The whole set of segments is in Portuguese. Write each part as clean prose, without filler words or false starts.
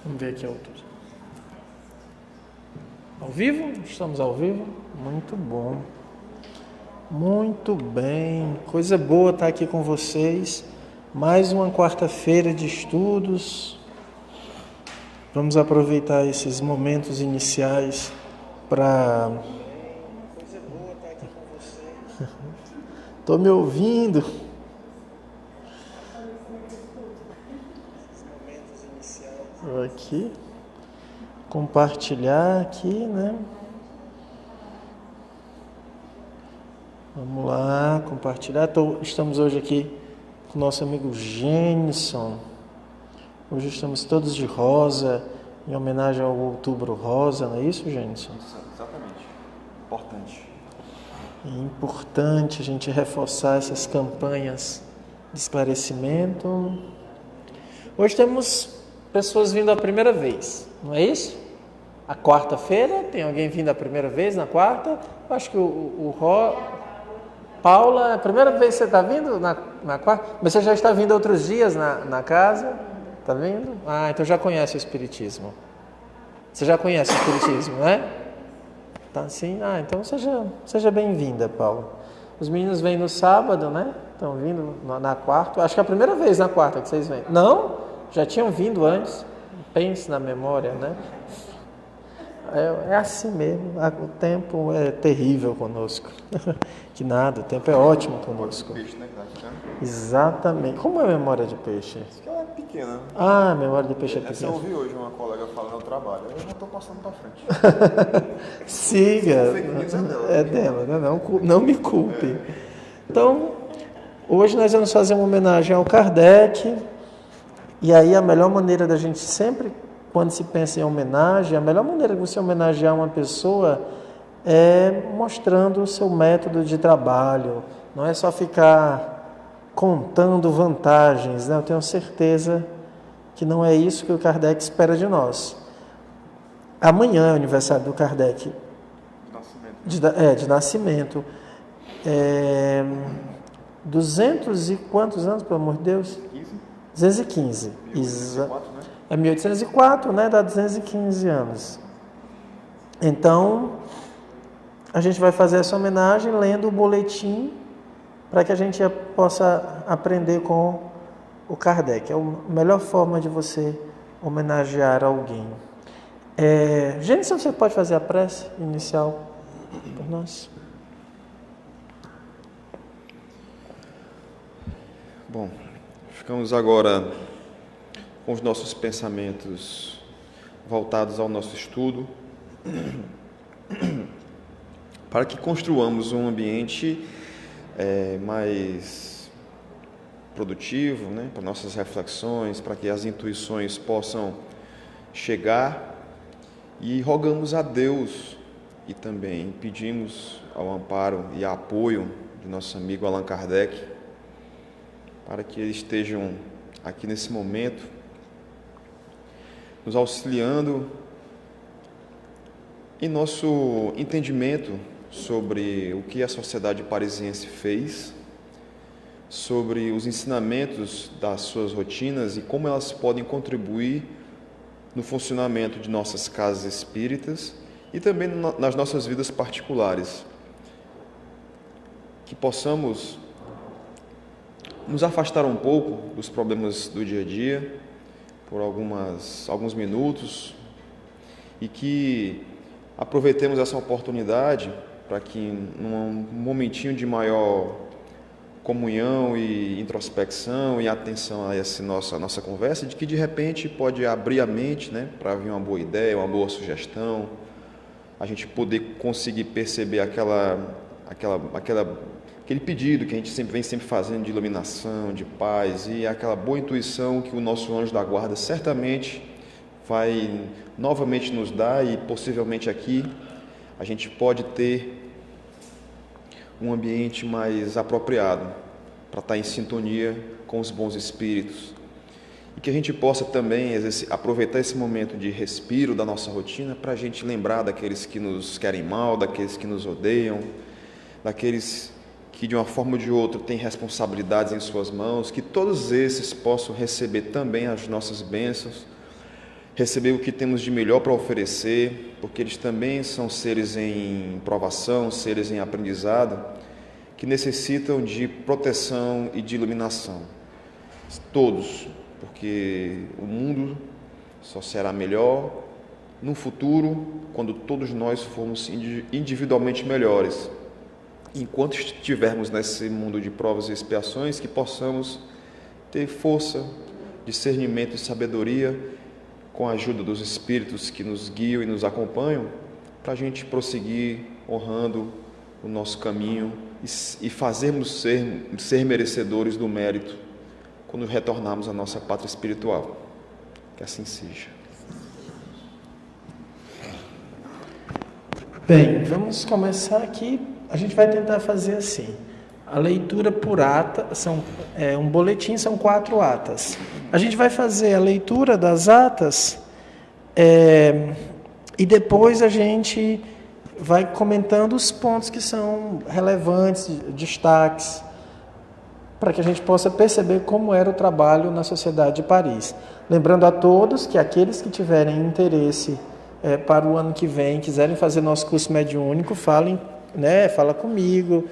Vamos ver aqui a altura. Ao vivo? Estamos ao vivo? Muito bom. Muito bem. Coisa boa estar aqui com vocês. Mais uma quarta-feira de estudos. Vamos aproveitar esses momentos iniciais para... Coisa boa estar aqui com vocês. Estou me ouvindo? Aqui. Compartilhar aqui, né? Vamos lá, compartilhar. Estamos hoje aqui com o nosso amigo Jenison. Hoje estamos todos de rosa, em homenagem ao Outubro Rosa, não é isso, Jenison? Exatamente. Importante. É importante a gente reforçar essas campanhas de esclarecimento. Hoje temos pessoas vindo a primeira vez, não é isso? A quarta-feira, tem alguém vindo a primeira vez na quarta? Eu acho que Paula, é a primeira vez que você está vindo na quarta? Mas você já está vindo outros dias na casa? Está vindo? Ah, então já conhece o Espiritismo. Você já conhece o Espiritismo, né? Tá assim? Ah, então seja bem-vinda, Paula. Os meninos vêm no sábado, né? Estão vindo na quarta. Acho que é a primeira vez na quarta que vocês vêm. Não? Já tinham vindo antes? Pense na memória, né? É assim mesmo, o tempo é terrível conosco. Que nada, o tempo é ótimo conosco. Peixe, né? Exatamente. Como é a memória de peixe? Isso que ela é pequena. Ah, a memória de peixe é Essa pequena. eu ouvi hoje uma colega falando no trabalho. Eu já estou passando para frente. Siga. É dela, né? Não me culpe. Então, hoje nós vamos fazer uma homenagem ao Kardec. E aí a melhor maneira da gente sempre, quando se pensa em homenagem, a melhor maneira de você homenagear uma pessoa é mostrando o seu método de trabalho. Não é só ficar contando vantagens, né? Eu tenho certeza que não é isso que o Kardec espera de nós. Amanhã é o aniversário do Kardec. De nascimento. 200 e quantos anos, pelo amor de Deus? 215. 1804, né? É 1804, né? Dá 215 anos. Então, a gente vai fazer essa homenagem lendo o boletim para que a gente possa aprender com o Kardec. É a melhor forma de você homenagear alguém. Gênesis, você pode fazer a prece inicial por nós? Bom, ficamos agora com os nossos pensamentos voltados ao nosso estudo, para que construamos um ambiente mais produtivo, né, para nossas reflexões, para que as intuições possam chegar, e rogamos a Deus e também pedimos ao amparo e apoio de nosso amigo Allan Kardec, para que eles estejam aqui nesse momento, nos auxiliando em nosso entendimento sobre o que a sociedade parisiense fez, sobre os ensinamentos das suas rotinas e como elas podem contribuir no funcionamento de nossas casas espíritas e também nas nossas vidas particulares. Que possamos nos afastar um pouco dos problemas do dia a dia por alguns minutos e que aproveitemos essa oportunidade para que, num momentinho de maior comunhão e introspecção e atenção a essa nossa conversa, de que de repente pode abrir a mente, né, para vir uma boa ideia, uma boa sugestão, a gente poder conseguir perceber aquele pedido que a gente vem sempre fazendo de iluminação, de paz e aquela boa intuição que o nosso anjo da guarda certamente vai novamente nos dar, e possivelmente aqui a gente pode ter um ambiente mais apropriado para estar em sintonia com os bons espíritos e que a gente possa também aproveitar esse momento de respiro da nossa rotina para a gente lembrar daqueles que nos querem mal, daqueles que nos odeiam, daqueles que de uma forma ou de outra têm responsabilidades em suas mãos, que todos esses possam receber também as nossas bênçãos receber o que temos de melhor para oferecer, porque eles também são seres em provação, seres em aprendizado, que necessitam de proteção e de iluminação. Todos, porque o mundo só será melhor no futuro quando todos nós formos individualmente melhores. Enquanto estivermos nesse mundo de provas e expiações, que possamos ter força, discernimento e sabedoria com a ajuda dos Espíritos que nos guiam e nos acompanham, para a gente prosseguir honrando o nosso caminho e fazermos ser merecedores do mérito quando retornarmos à nossa pátria espiritual. Que assim seja. Bem, vamos começar aqui. A gente vai tentar fazer assim. A leitura por ata, um boletim são 4 atas. A gente vai fazer a leitura das atas e depois a gente vai comentando os pontos que são relevantes, destaques, para que a gente possa perceber como era o trabalho na Sociedade de Paris. Lembrando a todos que aqueles que tiverem interesse para o ano que vem, quiserem fazer nosso curso mediúnico, fala comigo,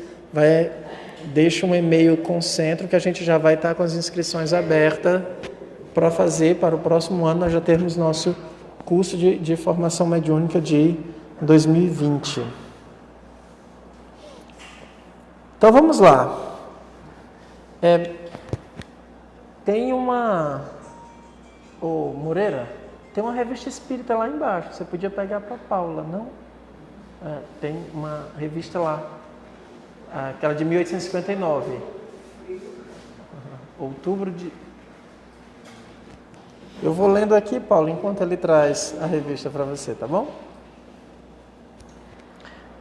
deixa um e-mail com o centro que a gente já vai estar com as inscrições abertas para fazer para o próximo ano nós já termos nosso curso de formação mediúnica de 2020. Então vamos lá. Tem Moreira, tem uma revista espírita lá embaixo, você podia pegar para a Paula, não? Tem uma revista lá, aquela de 1859, outubro de... Eu vou lendo aqui, Paulo, enquanto ele traz a revista para você, tá bom?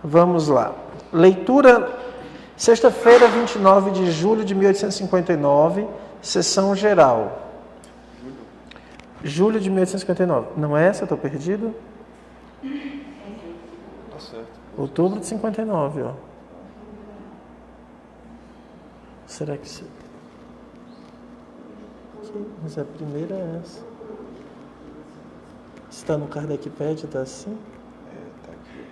Vamos lá. Leitura, sexta-feira, 29 de julho de 1859, sessão geral. Julho de 1859. Não é essa? Eu estou perdido? Tá certo. Outubro de 59, ó. Será que... Mas a primeira é essa. Está no Kardecpédia, está assim? Tá aqui.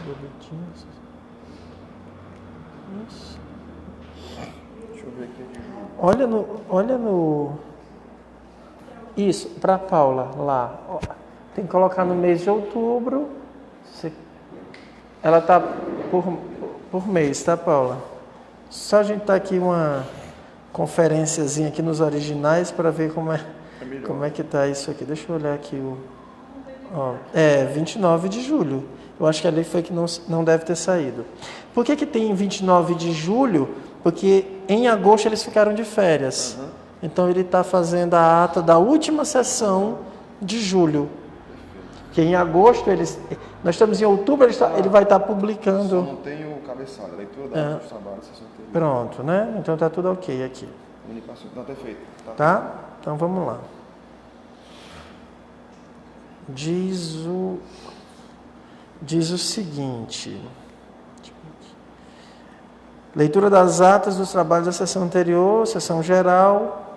Boletins. Isso. Deixa eu ver aqui. Olha no... Isso, para a Paula, lá. Ó, tem que colocar no mês de outubro. Ela está por mês, tá, Paula? Só a gente tá aqui uma conferenciazinha aqui nos originais para ver como é que tá isso aqui. Deixa eu olhar aqui 29 de julho. Eu acho que ali foi que não deve ter saído. Por que tem 29 de julho? Porque em agosto eles ficaram de férias. Uhum. Então ele está fazendo a ata da última sessão de julho. Que em agosto nós estamos em outubro, ele vai estar publicando. Só não tem o cabeçalho, a leitura da dos trabalhos. Pronto, né? Então está tudo ok aqui. Comunicação, não, tá feito. Tá? Então vamos lá. Diz o seguinte. Leitura das atas dos trabalhos da sessão anterior, sessão geral.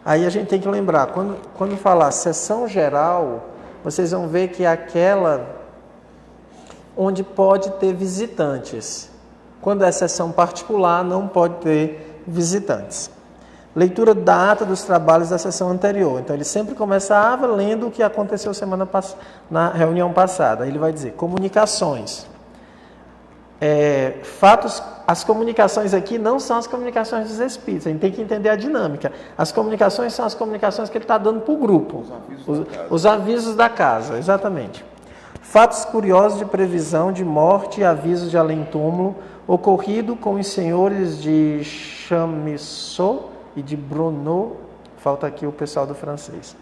Aí a gente tem que lembrar, quando falar sessão geral, vocês vão ver que é aquela onde pode ter visitantes. Quando é sessão particular, não pode ter visitantes. Leitura da ata dos trabalhos da sessão anterior. Então, ele sempre começava lendo o que aconteceu na reunião passada. Aí ele vai dizer, comunicações. Fatos, as comunicações aqui não são as comunicações dos espíritos, a gente tem que entender a dinâmica. As comunicações são as comunicações que ele está dando para o grupo. Os avisos da casa, exatamente. Fatos curiosos de previsão de morte e avisos de além-túmulo ocorrido com os senhores de Chamissot e de Bruno, falta aqui o pessoal do francês,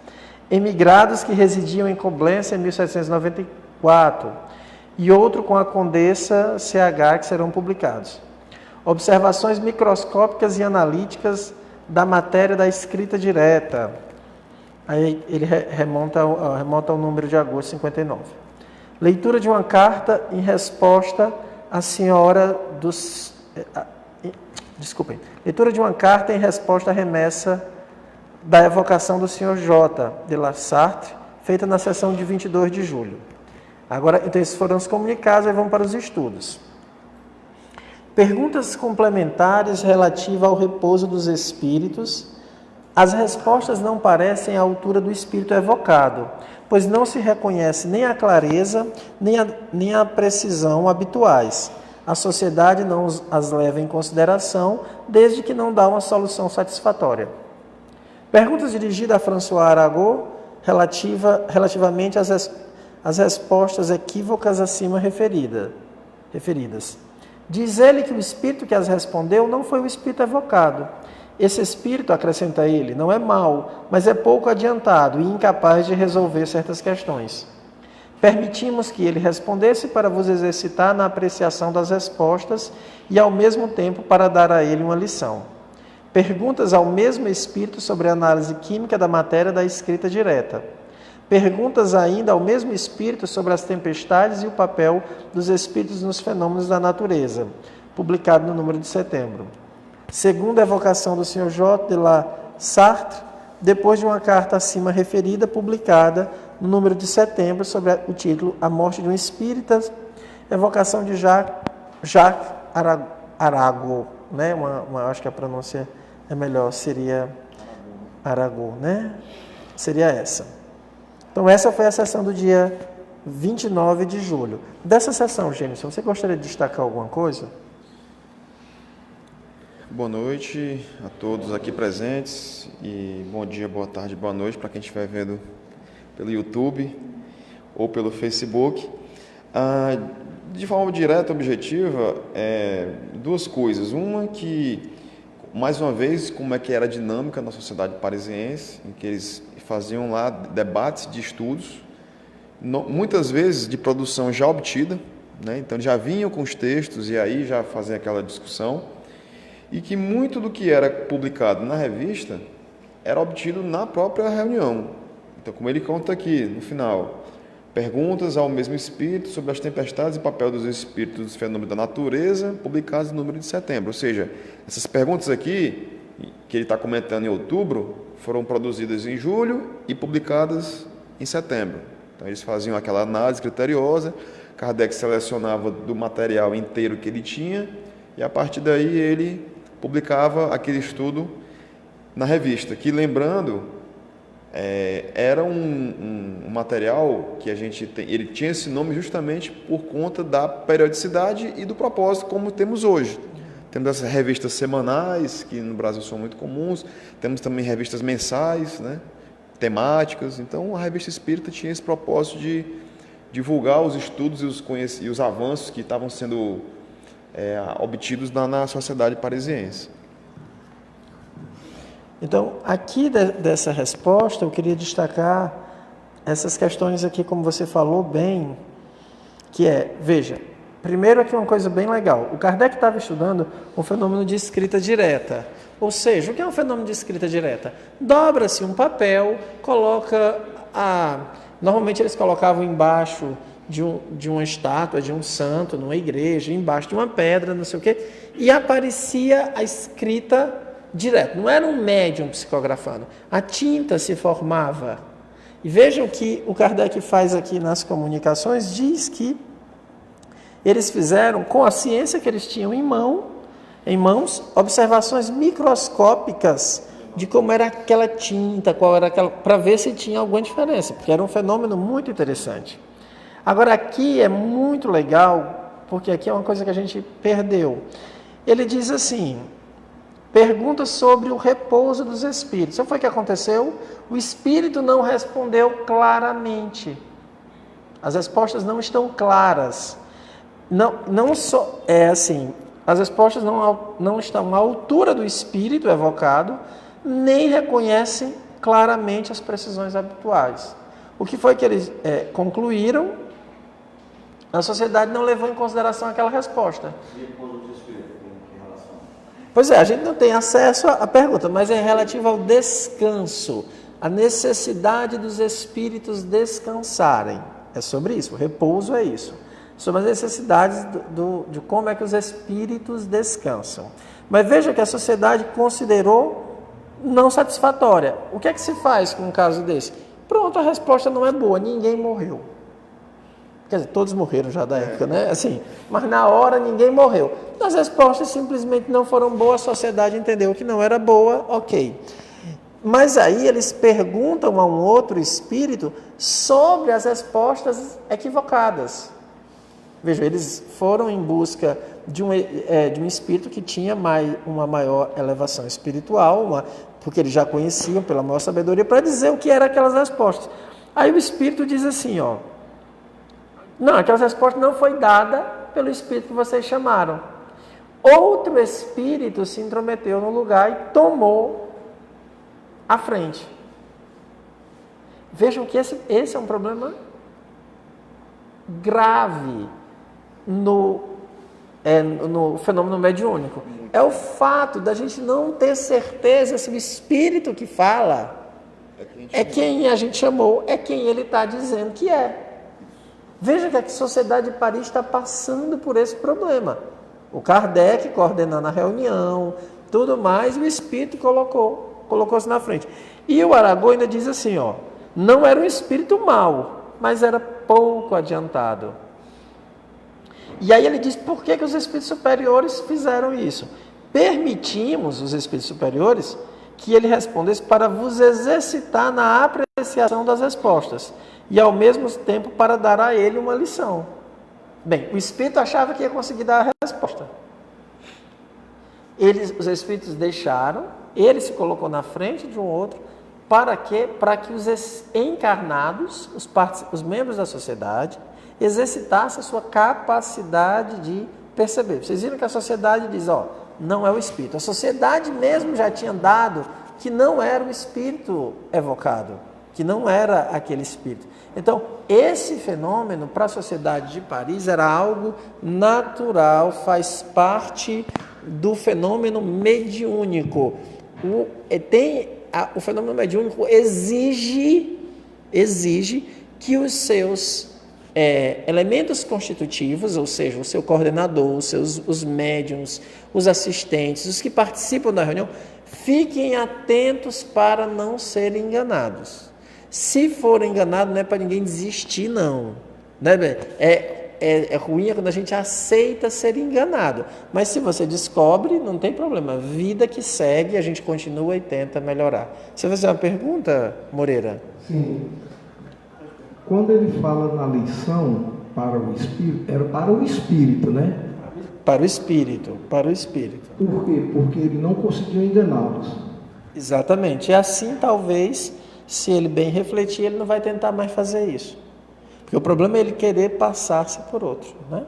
emigrados que residiam em Coblence em 1794, e outro com a Condessa CH, que serão publicados. Observações microscópicas e analíticas da matéria da escrita direta. Aí ele remonta ao número de agosto de 59. Leitura de uma carta em resposta à senhora dos... Desculpem. Leitura de uma carta em resposta à remessa da evocação do Sr. J. de La Sartre, feita na sessão de 22 de julho. Agora, então, esses foram os comunicados, aí vamos para os estudos. Perguntas complementares relativas ao repouso dos espíritos. As respostas não parecem à altura do espírito evocado, pois não se reconhece nem a clareza, nem a precisão habituais. A sociedade não as leva em consideração, desde que não dá uma solução satisfatória. Perguntas dirigidas a François Arago relativamente às respostas equívocas acima referidas. Diz ele que o espírito que as respondeu não foi o espírito evocado. Esse espírito, acrescenta ele, não é mau, mas é pouco adiantado e incapaz de resolver certas questões. Permitimos que ele respondesse para vos exercitar na apreciação das respostas e, ao mesmo tempo, para dar a ele uma lição. Perguntas ao mesmo espírito sobre a análise química da matéria da escrita direta. Perguntas ainda ao mesmo espírito sobre as tempestades e o papel dos espíritos nos fenômenos da natureza, publicado no número de setembro. Segunda evocação do Sr. J. de La Sartre, depois de uma carta acima referida, publicada no número de setembro, sobre o título A Morte de um Espírita, evocação de Jacques Arago, né? Acho que a pronúncia é melhor, seria Arago, né? Seria essa. Então, essa foi a sessão do dia 29 de julho. Dessa sessão, Gênesis, você gostaria de destacar alguma coisa? Boa noite a todos aqui presentes e bom dia, boa tarde, boa noite para quem estiver vendo pelo YouTube ou pelo Facebook. De forma direta, objetiva, duas coisas. Uma que, mais uma vez, como é que era a dinâmica na sociedade parisiense, em que eles faziam lá debates de estudos, muitas vezes de produção já obtida, né? Então já vinham com os textos e aí já faziam aquela discussão, e que muito do que era publicado na revista era obtido na própria reunião. Então, como ele conta aqui no final, perguntas ao mesmo espírito sobre as tempestades e papel dos espíritos dos fenômenos da natureza, publicados no número de setembro. Ou seja, essas perguntas aqui, que ele está comentando em outubro, foram produzidas em julho e publicadas em setembro. Então, eles faziam aquela análise criteriosa, Kardec selecionava do material inteiro que ele tinha, e a partir daí ele publicava aquele estudo na revista, que, lembrando, era um material que ele tinha esse nome justamente por conta da periodicidade e do propósito, como temos hoje. Temos essas revistas semanais, que no Brasil são muito comuns, temos também revistas mensais, né, temáticas. Então, a Revista Espírita tinha esse propósito de divulgar os estudos e os avanços que estavam sendo obtidos na sociedade parisiense. Então, aqui dessa resposta, eu queria destacar essas questões aqui, como você falou bem, que veja, primeiro aqui uma coisa bem legal, o Kardec estava estudando um fenômeno de escrita direta, ou seja, o que é um fenômeno de escrita direta? Dobra-se um papel, normalmente eles colocavam embaixo de uma estátua, de um santo, numa igreja, embaixo de uma pedra, não sei o quê, e aparecia a escrita direto, não era um médium psicografando, a tinta se formava. E vejam que o Kardec faz aqui nas comunicações, diz que eles fizeram, com a ciência que eles tinham em mãos, observações microscópicas de como era aquela tinta, para ver se tinha alguma diferença, porque era um fenômeno muito interessante. Agora, aqui é muito legal, porque aqui é uma coisa que a gente perdeu. Ele diz assim, pergunta sobre o repouso dos espíritos. O que foi que aconteceu? O espírito não respondeu claramente. As respostas não estão claras. Não só as respostas não estão à altura do espírito evocado, nem reconhecem claramente as precisões habituais. O que foi que eles concluíram? A sociedade não levou em consideração aquela resposta. Pois a gente não tem acesso à pergunta, mas é relativo ao descanso, a necessidade dos espíritos descansarem. É sobre isso, o repouso é isso. Sobre as necessidades de como é que os espíritos descansam. Mas veja que a sociedade considerou não satisfatória. O que é que se faz com um caso desse? Pronto, a resposta não é boa, ninguém morreu. Quer dizer, todos morreram já da época, né? Assim, mas na hora ninguém morreu. As respostas simplesmente não foram boas, a sociedade entendeu que não era boa, ok. Mas aí eles perguntam a um outro espírito sobre as respostas equivocadas. Veja, eles foram em busca de um espírito que tinha uma maior elevação espiritual, porque eles já conheciam pela maior sabedoria, para dizer o que eram aquelas respostas. Aí o espírito diz assim, ó, não, aquelas respostas não foi dada pelo espírito que vocês chamaram. Outro espírito se intrometeu no lugar e tomou a frente. Vejam que esse é um problema grave no fenômeno mediúnico. É o fato da gente não ter certeza se o espírito que fala é quem a gente chamou, é quem ele está dizendo que é. Veja que a Sociedade de Paris está passando por esse problema. O Kardec coordenando a reunião, tudo mais, e o espírito colocou-se na frente. E o Aragon ainda diz assim, ó, não era um espírito mau, mas era pouco adiantado. E aí ele diz, por que os espíritos superiores fizeram isso? Permitimos os espíritos superiores que ele respondesse para vos exercitar na apreciação das respostas e ao mesmo tempo para dar a ele uma lição. Bem, o espírito achava que ia conseguir dar a resposta. Os espíritos deixaram, ele se colocou na frente de um outro, para quê? Para que os encarnados, os membros da sociedade, exercitassem a sua capacidade de perceber. Vocês viram que a sociedade diz, ó, não é o espírito. A sociedade mesmo já tinha dado que não era o espírito evocado, que não era aquele espírito. Então, esse fenômeno para a Sociedade de Paris era algo natural, faz parte do fenômeno mediúnico. O fenômeno mediúnico exige que os seus elementos constitutivos, ou seja, o seu coordenador, os médiuns, os assistentes, os que participam da reunião, fiquem atentos para não serem enganados. Se for enganado, não é para ninguém desistir, não. Né? É ruim quando a gente aceita ser enganado. Mas se você descobre, não tem problema. Vida que segue, a gente continua e tenta melhorar. Você vai fazer uma pergunta, Moreira? Sim. Quando ele fala na lição para o espírito, era para o espírito, né? Para o espírito. Por quê? Porque ele não conseguiu enganá-los. Exatamente. E assim, talvez, se ele bem refletir, ele não vai tentar mais fazer isso. Porque o problema é ele querer passar-se por outro, né?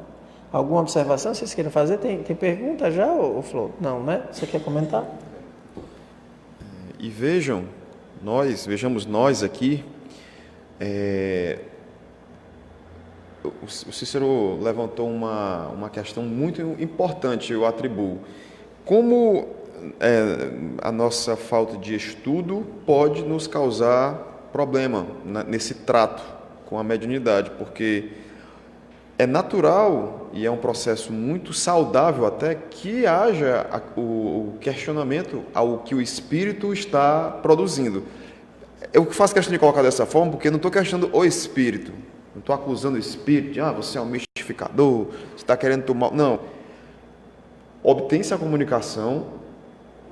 Alguma observação vocês querem fazer? Tem pergunta já, ô Flor? Não, né? Você quer comentar? E vejamos nós aqui, o Cícero levantou uma questão muito importante, eu atribuo. Como a nossa falta de estudo pode nos causar problema nesse trato com a mediunidade, porque é natural e é um processo muito saudável até que haja o questionamento ao que o espírito está produzindo. Eu faço questão de colocar dessa forma porque não estou questionando o espírito, não estou acusando o espírito de você é um mistificador, você está querendo tomar... Não. Obtém-se a comunicação,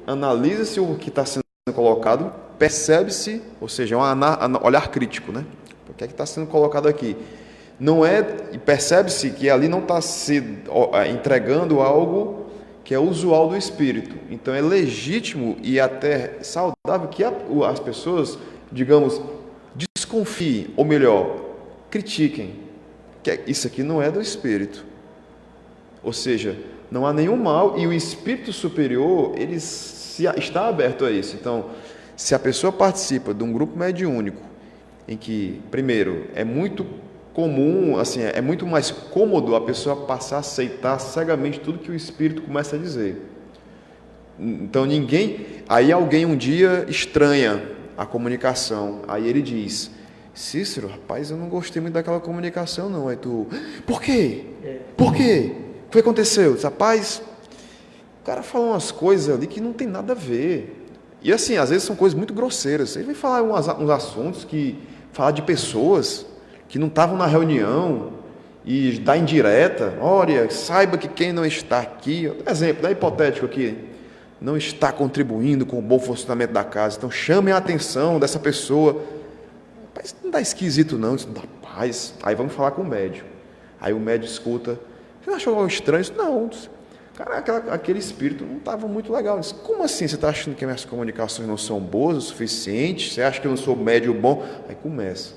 analisa-se o que está sendo colocado, percebe-se, ou seja, um olhar crítico, né? O que é que está sendo colocado aqui? Não é, e percebe-se que ali não está se entregando algo que é usual do espírito. Então é legítimo e até saudável que as pessoas, digamos, desconfiem, ou melhor, critiquem, que isso aqui não é do espírito. Ou seja, não há nenhum mal e o espírito superior, ele está aberto a isso. Então, se a pessoa participa de um grupo mediúnico, em que, primeiro, é muito comum, assim, é muito mais cômodo a pessoa passar a aceitar cegamente tudo que o espírito começa a dizer. Então aí alguém um dia estranha a comunicação, aí ele diz, Cícero, rapaz, eu não gostei muito daquela comunicação não, aí tu, por quê? Por quê? O que aconteceu? Rapaz, cara fala umas coisas ali que não tem nada a ver. E assim, às vezes são coisas muito grosseiras. Ele vai falar uns assuntos que falar de pessoas que não estavam na reunião e dá indireta. Olha, saiba que quem não está aqui, exemplo, hipotético aqui, não está contribuindo com o bom funcionamento da casa. Então chame a atenção dessa pessoa. Mas não dá esquisito não, isso não dá paz. Aí vamos falar com o médium. Aí o médium escuta. Você achou algo estranho? Isso, não. Cara, aquele espírito não estava muito legal. Disse, como assim? Você está achando que minhas comunicações não são boas o suficiente? Você acha que eu não sou médium bom? Aí começa.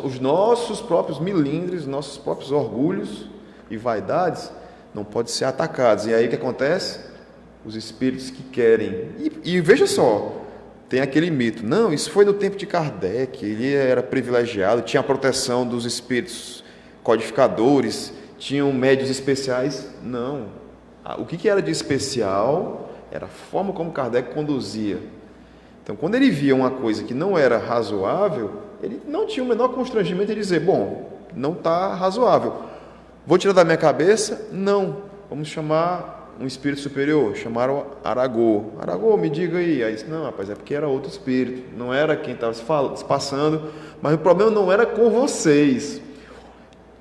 Os nossos próprios milindres, nossos próprios orgulhos e vaidades não podem ser atacados. E aí o que acontece? Os espíritos que querem... E veja só, tem aquele mito. Não, isso foi no tempo de Kardec. Ele era privilegiado, tinha a proteção dos espíritos codificadores, tinham médios especiais. Não. O que era de especial era a forma como Kardec conduzia. Então, quando ele via uma coisa que não era razoável, ele não tinha o menor constrangimento de dizer, bom, não está razoável. Vou tirar da minha cabeça? Não. Vamos chamar um espírito superior. Chamaram Aragô. Aragô, me diga aí. Aí disse, não, rapaz, é porque era outro espírito. Não era quem estava se passando, mas o problema não era com vocês.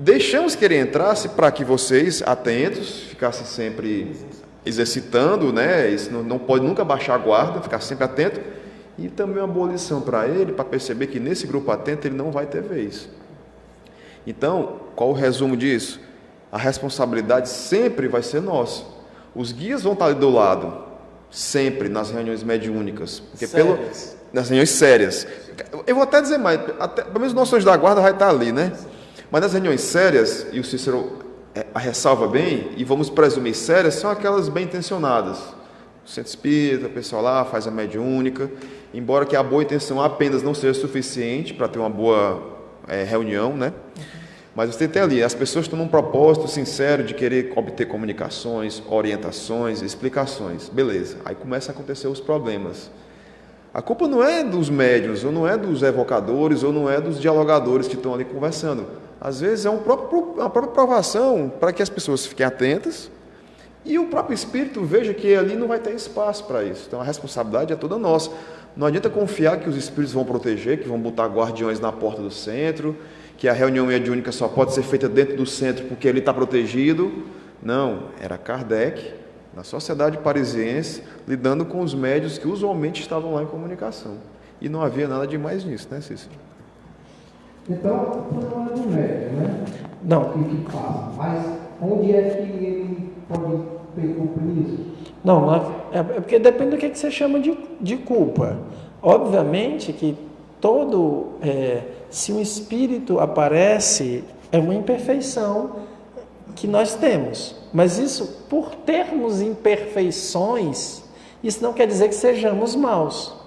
Deixamos que ele entrasse para que vocês, atentos, ficassem sempre exercitando, né? Isso não pode nunca baixar a guarda, ficar sempre atento. E também uma boa lição para ele, para perceber que nesse grupo atento ele não vai ter vez. Então, qual o resumo disso? A responsabilidade sempre vai ser nossa. Os guias vão estar ali do lado, sempre, nas reuniões mediúnicas. Porque nas reuniões sérias. Eu vou até dizer mais, pelo menos os nossos anjos da guarda vai estar ali, né? Mas nas reuniões sérias, e o Cícero a ressalva bem, e vamos presumir sérias, são aquelas bem intencionadas. O centro espírita, o pessoal lá faz a mediúnica, embora que a boa intenção apenas não seja suficiente para ter uma boa reunião, né? Mas você tem ali, as pessoas estão num propósito sincero de querer obter comunicações, orientações, explicações. Beleza, aí começam a acontecer os problemas. A culpa não é dos médiuns, ou não é dos evocadores, ou não é dos dialogadores que estão ali conversando. Às vezes é uma própria provação para que as pessoas fiquem atentas e o próprio espírito veja que ali não vai ter espaço para isso. Então a responsabilidade é toda nossa. Não adianta confiar que os espíritos vão proteger, que vão botar guardiões na porta do centro, que a reunião mediúnica só pode ser feita dentro do centro porque ele está protegido. Não, era Kardec, na sociedade parisiense, lidando com os médiuns que usualmente estavam lá em comunicação. E não havia nada de mais nisso, né, Cícero? Então, não é do médium, né? Não. O que passa? Mas onde é que ele pode ter cumprir isso? Não, é porque depende do que você chama de culpa. Obviamente que se um espírito aparece, é uma imperfeição que nós temos. Mas isso, por termos imperfeições, isso não quer dizer que sejamos maus.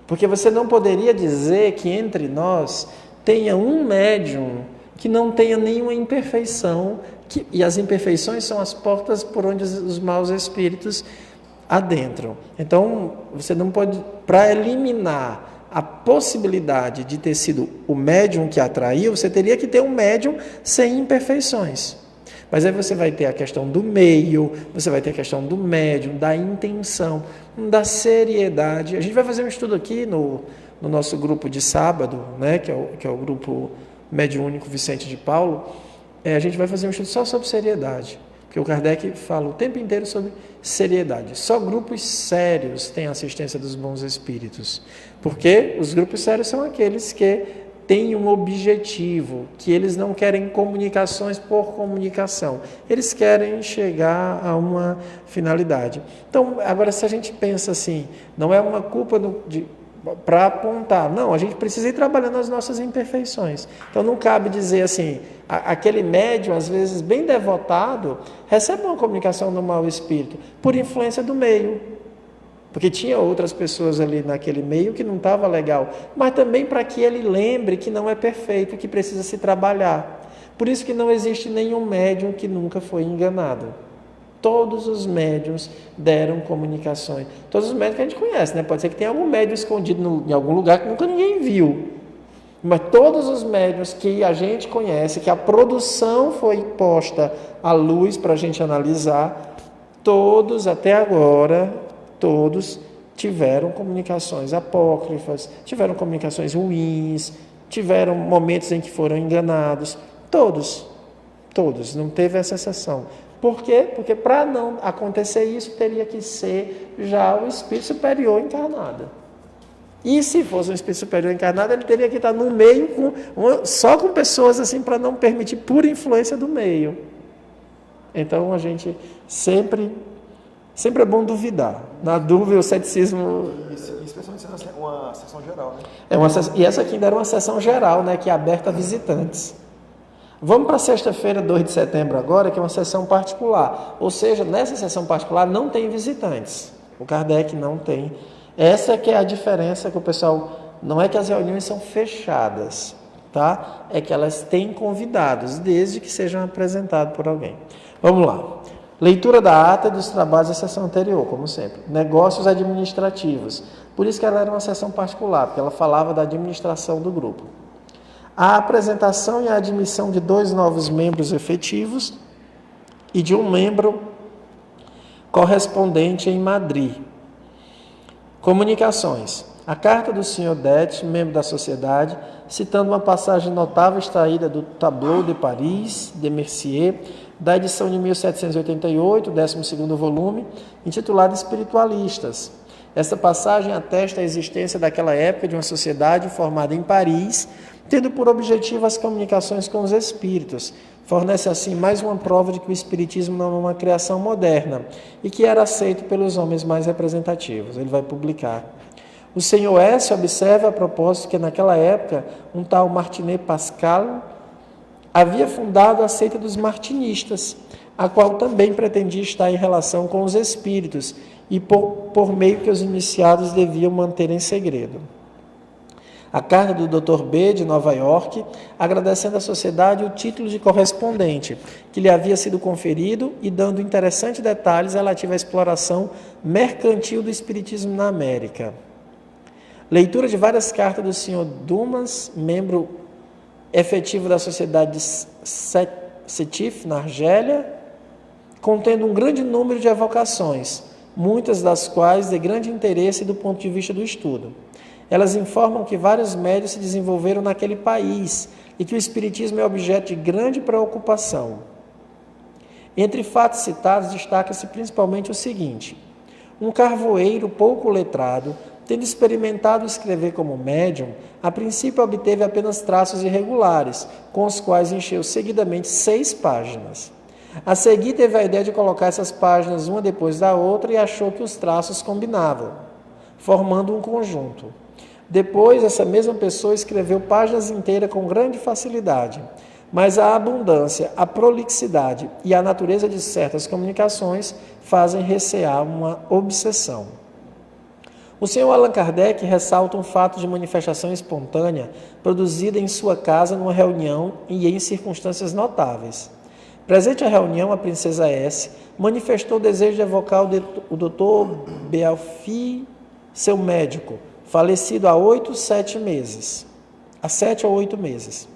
Porque você não poderia dizer que entre nós tenha um médium que não tenha nenhuma imperfeição, e as imperfeições são as portas por onde os maus espíritos adentram. Então, você não pode, para eliminar a possibilidade de ter sido o médium que atraiu, você teria que ter um médium sem imperfeições. Mas aí você vai ter a questão do meio, você vai ter a questão do médium, da intenção, da seriedade. A gente vai fazer um estudo aqui no nosso grupo de sábado, né, que é o grupo Mediúnico Vicente de Paulo. A gente vai fazer um estudo só sobre seriedade, porque o Kardec fala o tempo inteiro sobre seriedade. Só grupos sérios têm assistência dos bons espíritos, porque os grupos sérios são aqueles que tem um objetivo, que eles não querem comunicações por comunicação, eles querem chegar a uma finalidade. Então, agora se a gente pensa assim, não é uma culpa para apontar, não, a gente precisa ir trabalhando as nossas imperfeições. Então não cabe dizer assim, aquele médium, às vezes bem devotado, recebe uma comunicação do mau espírito, por influência do meio, porque tinha outras pessoas ali naquele meio que não estava legal, mas também para que ele lembre que não é perfeito, que precisa se trabalhar. Por isso que não existe nenhum médium que nunca foi enganado. Todos os médiuns deram comunicações. Todos os médiuns que a gente conhece, né? Pode ser que tenha algum médium escondido em algum lugar que nunca ninguém viu. Mas todos os médiuns que a gente conhece, que a produção foi posta à luz para a gente analisar, Todos, até agora, todos tiveram comunicações apócrifas, tiveram comunicações ruins, tiveram momentos em que foram enganados. Todos, não teve essa exceção. Por quê? Porque para não acontecer isso, teria que ser já o Espírito Superior encarnado. E se fosse um Espírito Superior encarnado, ele teria que estar no meio, só com pessoas assim, para não permitir pura influência do meio. Então, a gente sempre é bom duvidar. Na dúvida, o ceticismo... Especialmente uma sessão geral, né? E essa aqui ainda era uma sessão geral, né, que é aberta a visitantes. Vamos para sexta-feira, 2 de setembro agora, que é uma sessão particular. Ou seja, nessa sessão particular não tem visitantes. O Kardec não tem. Essa que é a diferença que o pessoal... Não é que as reuniões são fechadas, tá? É que elas têm convidados, desde que sejam apresentados por alguém. Vamos lá. Leitura da ata dos trabalhos da sessão anterior, como sempre. Negócios administrativos. Por isso que ela era uma sessão particular, porque ela falava da administração do grupo. A apresentação e a admissão de 2 novos membros efetivos e de um membro correspondente em Madrid. Comunicações. A carta do Sr. Det, membro da sociedade, citando uma passagem notável extraída do Tableau de Paris, de Mercier, da edição de 1788, 12º volume, intitulada Espiritualistas. Esta passagem atesta a existência daquela época de uma sociedade formada em Paris, tendo por objetivo as comunicações com os espíritos. Fornece assim mais uma prova de que o espiritismo não é uma criação moderna e que era aceito pelos homens mais representativos. Ele vai publicar. O Sr. S. observa a propósito que naquela época um tal Martinet Pascal havia fundado a seita dos martinistas, a qual também pretendia estar em relação com os espíritos e por meio que os iniciados deviam manter em segredo. A carta do Dr. B, de Nova York, agradecendo à sociedade o título de correspondente que lhe havia sido conferido e dando interessantes detalhes relativos à exploração mercantil do espiritismo na América. Leitura de várias cartas do Sr. Dumas, membro efetivo da sociedade de Sétif, na Argélia, contendo um grande número de evocações, muitas das quais de grande interesse do ponto de vista do estudo. Elas informam que vários médiuns se desenvolveram naquele país e que o espiritismo é objeto de grande preocupação. Entre fatos citados, destaca-se principalmente o seguinte: um carvoeiro pouco letrado, tendo experimentado escrever como médium, a princípio obteve apenas traços irregulares, com os quais encheu seguidamente 6 páginas. A seguir teve a ideia de colocar essas páginas uma depois da outra e achou que os traços combinavam, formando um conjunto. Depois, essa mesma pessoa escreveu páginas inteiras com grande facilidade, mas a abundância, a prolixidade e a natureza de certas comunicações fazem recear uma obsessão. O Sr. Allan Kardec ressalta um fato de manifestação espontânea produzida em sua casa numa reunião e em circunstâncias notáveis. Presente à reunião, a princesa S. manifestou o desejo de evocar o Dr. Belfi, seu médico, falecido há 7 ou 8 meses.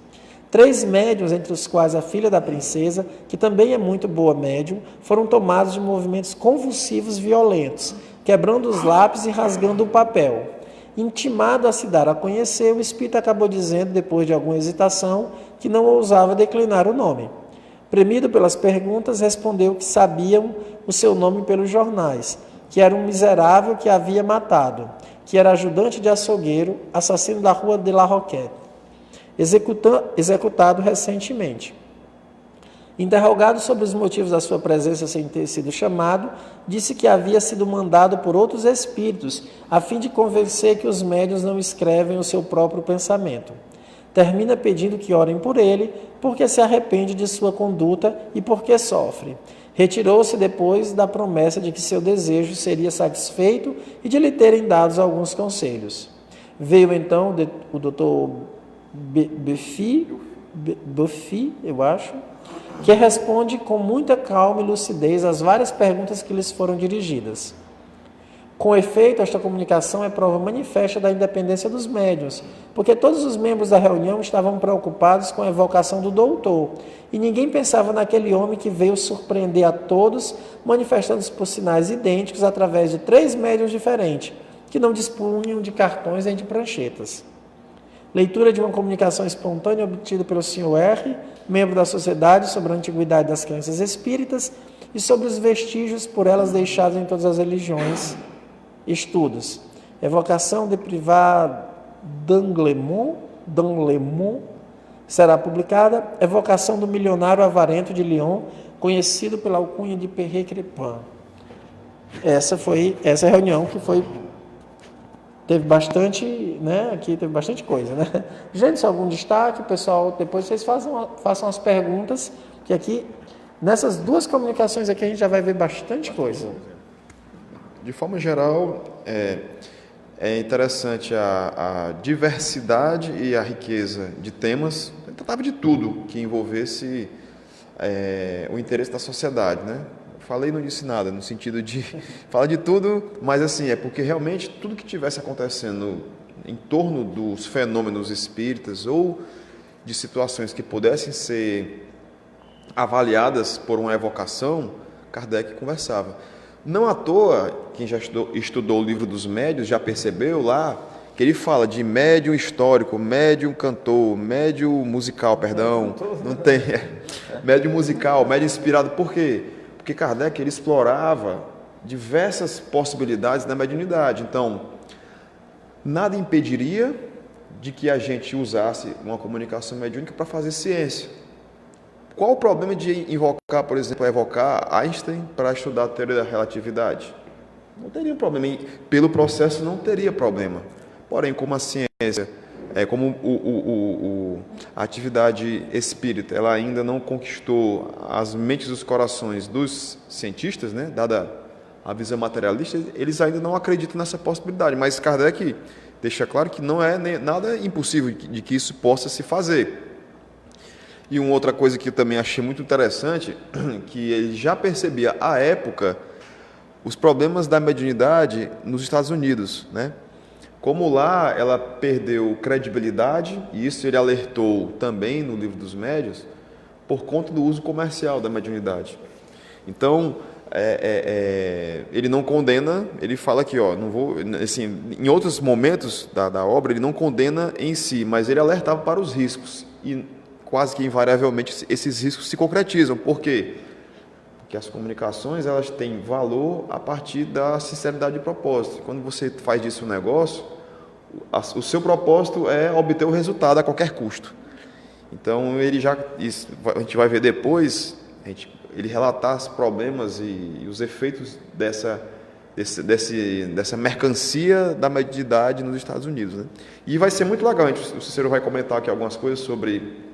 3 médiuns, entre os quais a filha da princesa, que também é muito boa médium, foram tomados de movimentos convulsivos violentos, quebrando os lápis e rasgando o papel. Intimado a se dar a conhecer, o espírito acabou dizendo, depois de alguma hesitação, que não ousava declinar o nome. Premido pelas perguntas, respondeu que sabiam o seu nome pelos jornais, que era um miserável que havia matado, que era ajudante de açougueiro, assassino da rua de La Roquette, executado recentemente. Interrogado sobre os motivos da sua presença sem ter sido chamado, disse que havia sido mandado por outros espíritos, a fim de convencer que os médiuns não escrevem o seu próprio pensamento. Termina pedindo que orem por ele, porque se arrepende de sua conduta e porque sofre. Retirou-se depois da promessa de que seu desejo seria satisfeito e de lhe terem dado alguns conselhos. Veio então o Dr. Buffy, eu acho, que responde com muita calma e lucidez às várias perguntas que lhes foram dirigidas. Com efeito, esta comunicação é prova manifesta da independência dos médiuns, porque todos os membros da reunião estavam preocupados com a evocação do doutor, e ninguém pensava naquele homem que veio surpreender a todos, manifestando-se por sinais idênticos através de 3 médiuns diferentes, que não dispunham de cartões nem de pranchetas. Leitura de uma comunicação espontânea obtida pelo Sr. R., membro da Sociedade sobre a Antiguidade das Crenças Espíritas e sobre os vestígios por elas deixados em todas as religiões. Estudos. Evocação de Privat d'Anglemont será publicada. Evocação do milionário avarento de Lyon, conhecido pela alcunha de Perret Crepin. Essa é a reunião que teve bastante, né? Aqui teve bastante coisa, né? Gente, algum destaque, pessoal? Depois vocês façam as perguntas, que aqui, nessas 2 comunicações aqui, a gente já vai ver bastante coisa. De forma geral, é interessante a diversidade e a riqueza de temas. Eu tratava de tudo que envolvesse o interesse da sociedade, né? Falei e não disse nada, no sentido de falar de tudo, mas assim, é porque realmente tudo que estivesse acontecendo em torno dos fenômenos espíritas ou de situações que pudessem ser avaliadas por uma evocação, Kardec conversava. Não à toa, quem já estudou o livro dos médiuns já percebeu lá que ele fala de médium histórico, médium cantor, médium musical, perdão, não tem, médium musical, médium inspirado, por quê? Porque Kardec ele explorava diversas possibilidades da mediunidade. Então, nada impediria de que a gente usasse uma comunicação mediúnica para fazer ciência. Qual o problema de invocar, por exemplo, evocar Einstein para estudar a teoria da relatividade? Não teria problema. E pelo processo não teria problema. Porém, como a ciência, como a atividade espírita, ela ainda não conquistou as mentes e os corações dos cientistas, né, dada a visão materialista, eles ainda não acreditam nessa possibilidade. Mas Kardec deixa claro que não é nada impossível de que isso possa se fazer. E uma outra coisa que eu também achei muito interessante, que ele já percebia à época os problemas da mediunidade nos Estados Unidos, né? Como lá ela perdeu credibilidade, e isso ele alertou também no livro dos médiuns, por conta do uso comercial da mediunidade. Então, ele não condena, ele fala aqui, não vou, assim, em outros momentos da obra, ele não condena em si, mas ele alertava para os riscos, e quase que invariavelmente esses riscos se concretizam. Por quê? Porque as comunicações elas têm valor a partir da sinceridade de propósito. Quando você faz disso um negócio, o seu propósito é obter o resultado a qualquer custo. Então, a gente vai ver depois, ele relatar os problemas e os efeitos dessa mercancia da mediunidade nos Estados Unidos, né? E vai ser muito legal, o Cícero vai comentar aqui algumas coisas sobre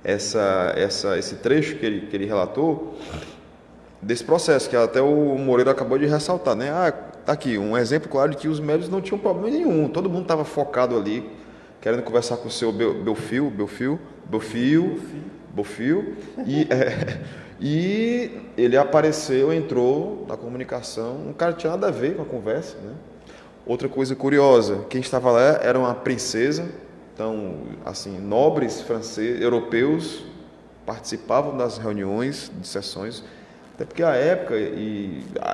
esse trecho que ele relatou, desse processo, que até o Moreira acabou de ressaltar, né? Tá aqui, um exemplo claro de que os médiuns não tinham problema nenhum, todo mundo estava focado ali, querendo conversar com o seu Belfio, e ele apareceu, entrou na comunicação, um cara tinha nada a ver com a conversa, né? Outra coisa curiosa, quem estava lá era uma princesa. Então, assim, nobres franceses, europeus participavam das reuniões, de sessões, até porque à época,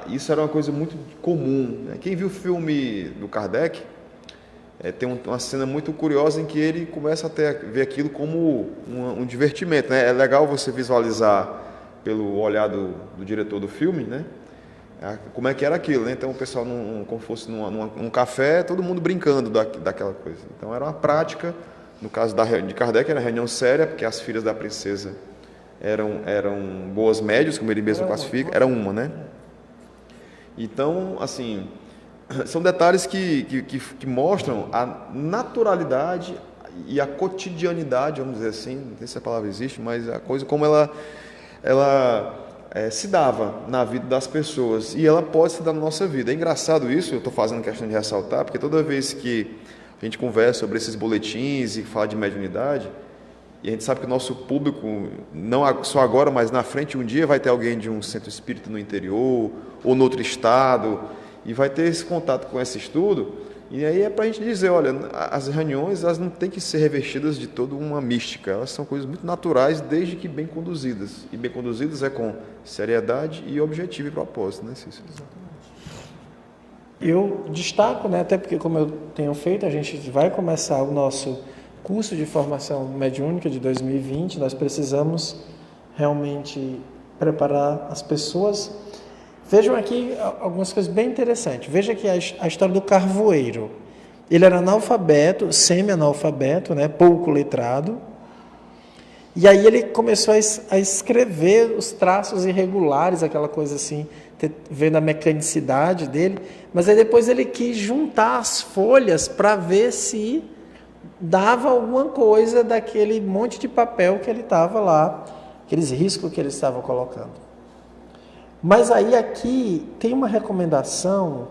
isso era uma coisa muito comum, né? Quem viu o filme do Kardec, tem uma cena muito curiosa em que ele começa a ver aquilo como um divertimento, né? É legal você visualizar pelo olhar do diretor do filme, né? Como é que era aquilo, né? Então o pessoal, como fosse num café, todo mundo brincando daquela coisa. Então era uma prática, no caso de Kardec era reunião séria, porque as filhas da princesa eram boas médias, como ele mesmo classifica, era uma, né? Então, assim, são detalhes que mostram a naturalidade e a cotidianidade, vamos dizer assim, não sei se a palavra existe, mas a coisa como ela se dava na vida das pessoas, e ela pode se dar na nossa vida. É engraçado isso, eu estou fazendo questão de ressaltar, porque toda vez que a gente conversa sobre esses boletins e fala de mediunidade, e a gente sabe que o nosso público, não só agora, mas na frente, um dia vai ter alguém de um centro espírita no interior, ou no outro estado, e vai ter esse contato com esse estudo, e aí é para a gente dizer, olha, as reuniões elas não têm que ser revestidas de toda uma mística, elas são coisas muito naturais, desde que bem conduzidas, e bem conduzidas é com seriedade e objetivo e propósito, né, Cícero? Eu destaco, né, até porque como eu tenho feito, a gente vai começar o nosso curso de formação mediúnica de 2020, nós precisamos realmente preparar as pessoas. Vejam aqui algumas coisas bem interessantes. Veja aqui a história do carvoeiro. Ele era analfabeto, semi-analfabeto, né, pouco letrado, e aí ele começou a escrever os traços irregulares, aquela coisa assim, vendo a mecanicidade dele, mas aí depois ele quis juntar as folhas para ver se dava alguma coisa daquele monte de papel que ele estava lá, aqueles riscos que ele estava colocando. Mas aí aqui tem uma recomendação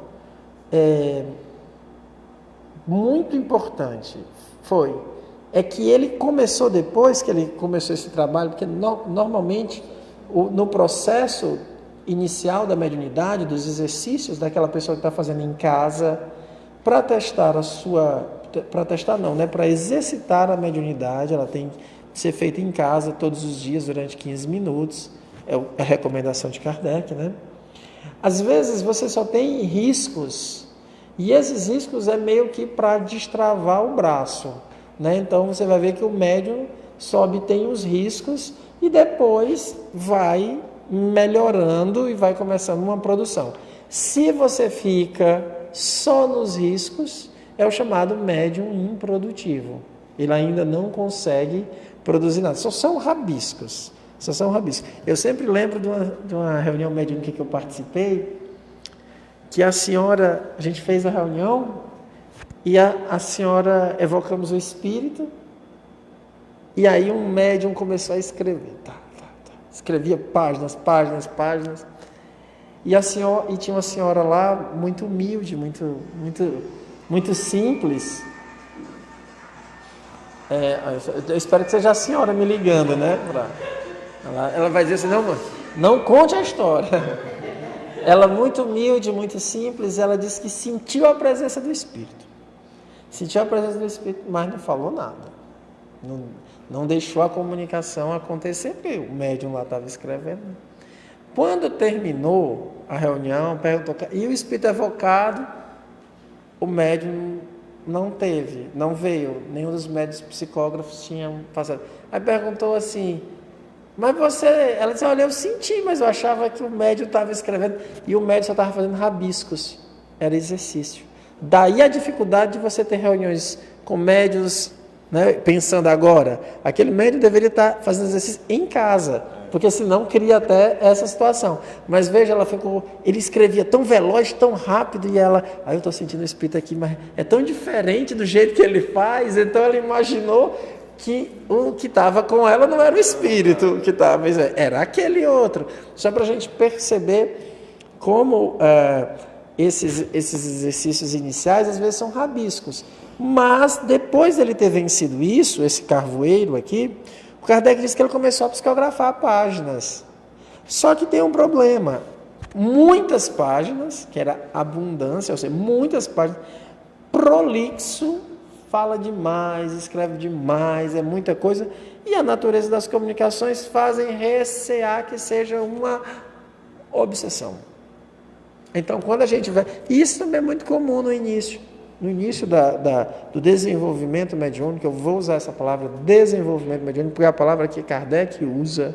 muito importante, é que ele começou, depois que ele começou esse trabalho, porque normalmente no processo inicial da mediunidade, dos exercícios daquela pessoa que está fazendo em casa, para testar para exercitar a mediunidade, ela tem que ser feita em casa todos os dias durante 15 minutos, é a recomendação de Kardec, né? Às vezes você só tem riscos, e esses riscos é meio que para destravar o braço, né? Então você vai ver que o médium só obtém os riscos e depois vai melhorando e vai começando uma produção. Se você fica só nos riscos, é o chamado médium improdutivo. Ele ainda não consegue produzir nada. Só são rabiscos. Eu sempre lembro de uma reunião mediúnica que eu participei, que a gente fez a reunião e a senhora, evocamos o espírito, e aí um médium começou a escrever. Escrevia páginas, e tinha uma senhora lá, muito humilde, muito simples. Eu espero que seja a senhora me ligando, né? Ela vai dizer assim, não conte a história. Ela muito humilde, muito simples, ela disse que sentiu a presença do Espírito. Mas não falou nada. Não deixou a comunicação acontecer, porque o médium lá estava escrevendo. Quando terminou a reunião, perguntou, e o Espírito evocado? O médium não veio, nenhum dos médios psicógrafos tinha passado. Aí perguntou assim, mas ela disse, olha, eu senti, mas eu achava que o médium estava escrevendo, e o médium só estava fazendo rabiscos, era exercício. Daí a dificuldade de você ter reuniões com médios, né, pensando agora, aquele médium deveria estar fazendo exercício em casa, porque senão cria até essa situação. Mas veja, ele escrevia tão veloz, tão rápido, e ela, eu estou sentindo o Espírito aqui, mas é tão diferente do jeito que ele faz, então ela imaginou que o que estava com ela não era o Espírito que estava, mas era aquele outro. Só para a gente perceber como esses exercícios iniciais às vezes são rabiscos. Mas depois dele ter vencido isso, esse carvoeiro aqui, o Kardec disse que ele começou a psicografar páginas. Só que tem um problema. Muitas páginas, que era abundância, ou seja, muitas páginas, prolixo, fala demais, escreve demais, é muita coisa, e a natureza das comunicações fazem recear que seja uma obsessão. Então, quando a gente vai... Isso também é muito comum no início. No início do desenvolvimento mediúnico, eu vou usar essa palavra, desenvolvimento mediúnico, porque é a palavra que Kardec usa.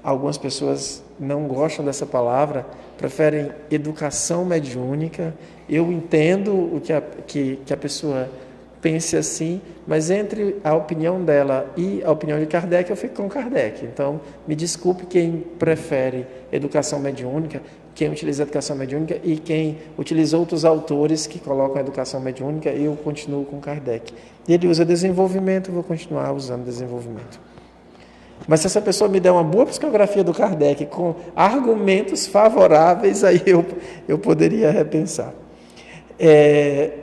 Algumas pessoas não gostam dessa palavra, preferem educação mediúnica. Eu entendo o que a pessoa pense assim, mas entre a opinião dela e a opinião de Kardec, eu fico com Kardec. Então, me desculpe quem prefere educação mediúnica, quem utiliza a educação mediúnica e quem utiliza outros autores que colocam a educação mediúnica, eu continuo com Kardec. Ele usa desenvolvimento, eu vou continuar usando desenvolvimento. Mas se essa pessoa me der uma boa psicografia do Kardec com argumentos favoráveis, aí eu poderia repensar.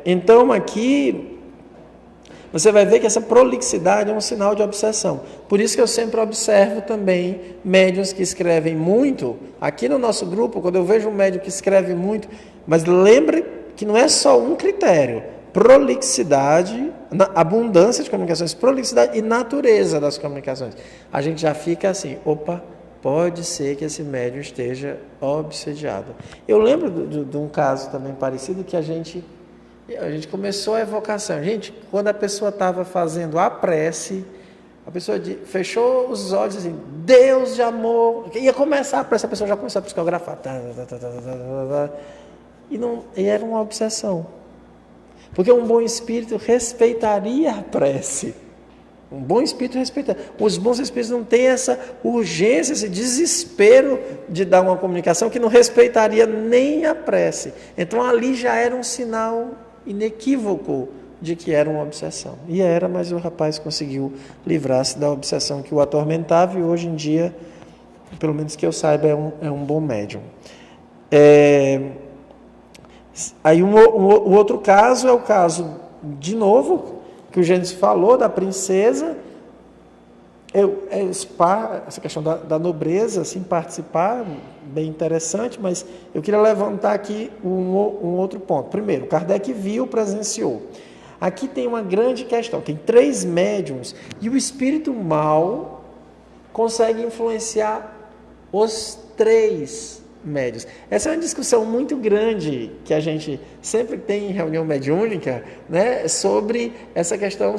Então aqui você vai ver que essa prolixidade é um sinal de obsessão. Por isso que eu sempre observo também médiuns que escrevem muito. Aqui no nosso grupo, quando eu vejo um médium que escreve muito, Mas lembre que não é só um critério. Prolixidade, abundância de comunicações, prolixidade e natureza das comunicações. A gente já fica assim, opa, pode ser que esse médium esteja obsediado. Eu lembro de um caso também parecido que a gente começou a evocação. Gente, quando a pessoa estava fazendo a prece, a pessoa fechou os olhos assim, Deus de amor, ia começar a prece, a pessoa já começou a psicografar. E era uma obsessão. Porque um bom espírito respeitaria a prece. Um bom espírito respeita. Os bons espíritos não têm essa urgência, esse desespero de dar uma comunicação que não respeitaria nem a prece. Então ali já era um sinal inequívoco de que era uma obsessão. E era, mas o rapaz conseguiu livrar-se da obsessão que o atormentava e hoje em dia, pelo menos que eu saiba, é um bom médium. Aí o outro caso é o caso, de novo, que o Gênesis falou da princesa, essa questão da nobreza, assim, participar, bem interessante, mas eu queria levantar aqui um outro ponto. Primeiro, Kardec viu, presenciou. Aqui tem uma grande questão, tem 3 médiuns, e o espírito mau consegue influenciar os 3 médios. Essa é uma discussão muito grande que a gente sempre tem em reunião mediúnica, né, sobre essa questão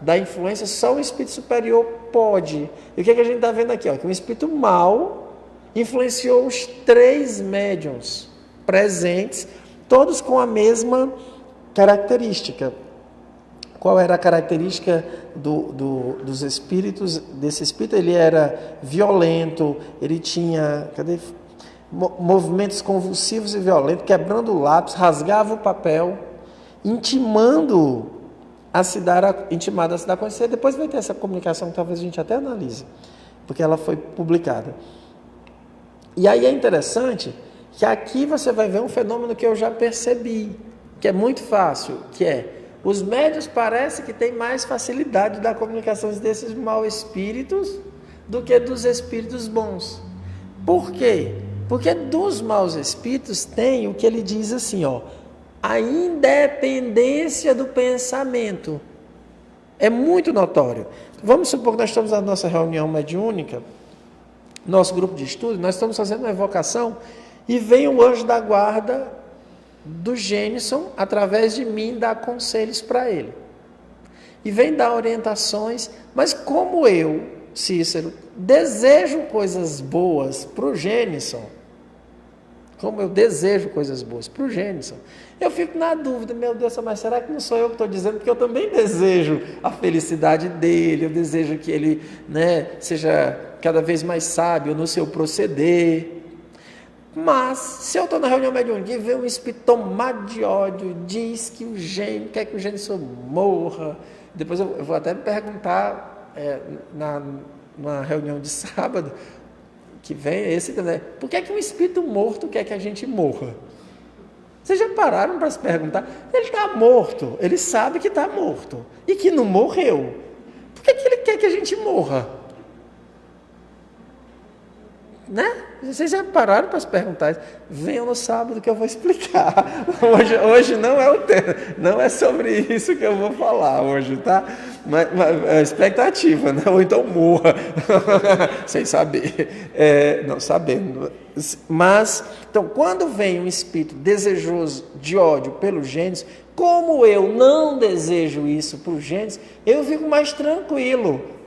da influência só o espírito superior pode. E o que a gente está vendo aqui? Que um espírito mau influenciou os 3 médiuns presentes, todos com a mesma característica. Qual era a característica dos espíritos? Desse espírito, ele era violento, ele tinha movimentos convulsivos e violentos, quebrando o lápis, rasgava o papel, intimando a se dar a conhecer. Depois vai ter essa comunicação que talvez a gente até analise, porque ela foi publicada. E aí é interessante que aqui você vai ver um fenômeno que eu já percebi, que é muito fácil, que é os médiuns parece que têm mais facilidade de dar comunicações desses maus espíritos do que dos espíritos bons. Por quê? Porque dos maus espíritos tem o que ele diz assim, a independência do pensamento. É muito notório. Vamos supor que nós estamos na nossa reunião mediúnica, nosso grupo de estudo, nós estamos fazendo uma evocação e vem o anjo da guarda do Gênison, através de mim, dar conselhos para ele. E vem dar orientações, mas como eu, Cícero, desejo coisas boas para o Gênison, eu fico na dúvida, meu Deus, mas será que não sou eu que estou dizendo? Porque eu também desejo a felicidade dele, eu desejo que ele, seja cada vez mais sábio no seu proceder. Mas, se eu estou na reunião mediúnica e vê um espírito tomado de ódio, diz que o gênio quer que o Gênison morra, depois eu vou até me perguntar na reunião de sábado, que vem por que é que um espírito morto quer que a gente morra? Vocês já pararam para se perguntar? Ele está morto, ele sabe que está morto e que não morreu. Por que ele quer que a gente morra? Vocês já pararam para se perguntar isso? Venham no sábado que eu vou explicar. Hoje não é o tema, não é sobre isso que eu vou falar hoje, tá? Mas é expectativa, né? Ou então morra, sem saber. Não sabendo. Mas, então, quando vem um espírito desejoso de ódio pelo Gênesis, como eu não desejo isso para o Gênesis, eu fico mais tranquilo.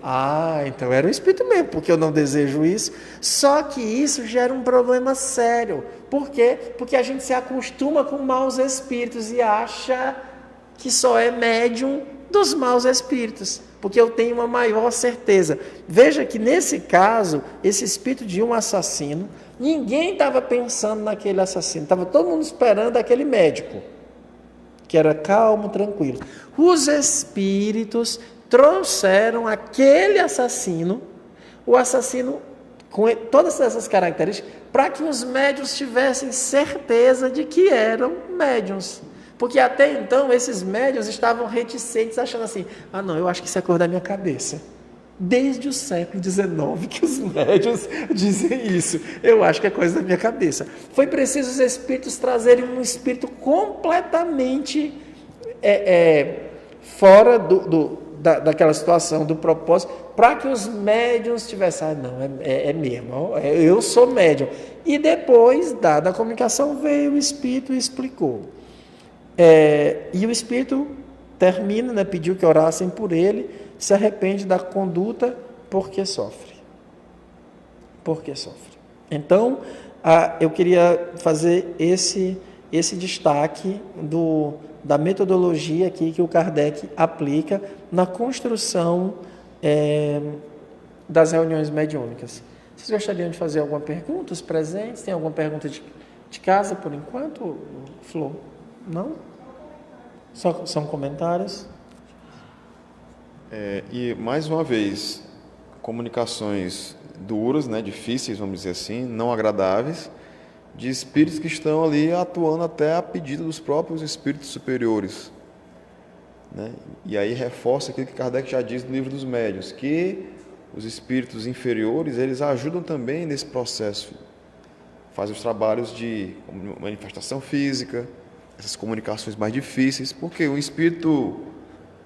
Então era um espírito mesmo, porque eu não desejo isso. Só que isso gera um problema sério. Por quê? Porque a gente se acostuma com maus espíritos e acha que só é médium dos maus espíritos, porque eu tenho uma maior certeza. Veja que nesse caso, esse espírito de um assassino, ninguém estava pensando naquele assassino, estava todo mundo esperando aquele médico, que era calmo, tranquilo. Os espíritos trouxeram aquele assassino, o assassino com todas essas características, para que os médiuns tivessem certeza de que eram médiuns. Porque até então esses médiuns estavam reticentes, achando assim, não, eu acho que isso é coisa da minha cabeça. Desde o século XIX que os médiuns dizem isso. Eu acho que é coisa da minha cabeça. Foi preciso os espíritos trazerem um espírito completamente fora daquela situação, do propósito, para que os médiuns tivessem, não, é mesmo, eu sou médium. E depois, dada a comunicação, veio o espírito e explicou. E o espírito termina, né, pediu que orassem por ele, se arrepende da conduta porque sofre. Porque sofre. Então, eu queria fazer esse destaque da metodologia aqui que o Kardec aplica na construção das reuniões mediúnicas. Vocês gostariam de fazer alguma pergunta? Os presentes? Tem alguma pergunta de casa por enquanto, Flor? Não? Só são comentários? E mais uma vez, comunicações duras, né, difíceis, vamos dizer assim, não agradáveis, de espíritos que estão ali atuando até a pedido dos próprios espíritos superiores, né? E aí reforça aquilo que Kardec já diz no Livro dos Médiuns, que os espíritos inferiores, eles ajudam também nesse processo, fazem os trabalhos de manifestação física, essas comunicações mais difíceis, porque o espírito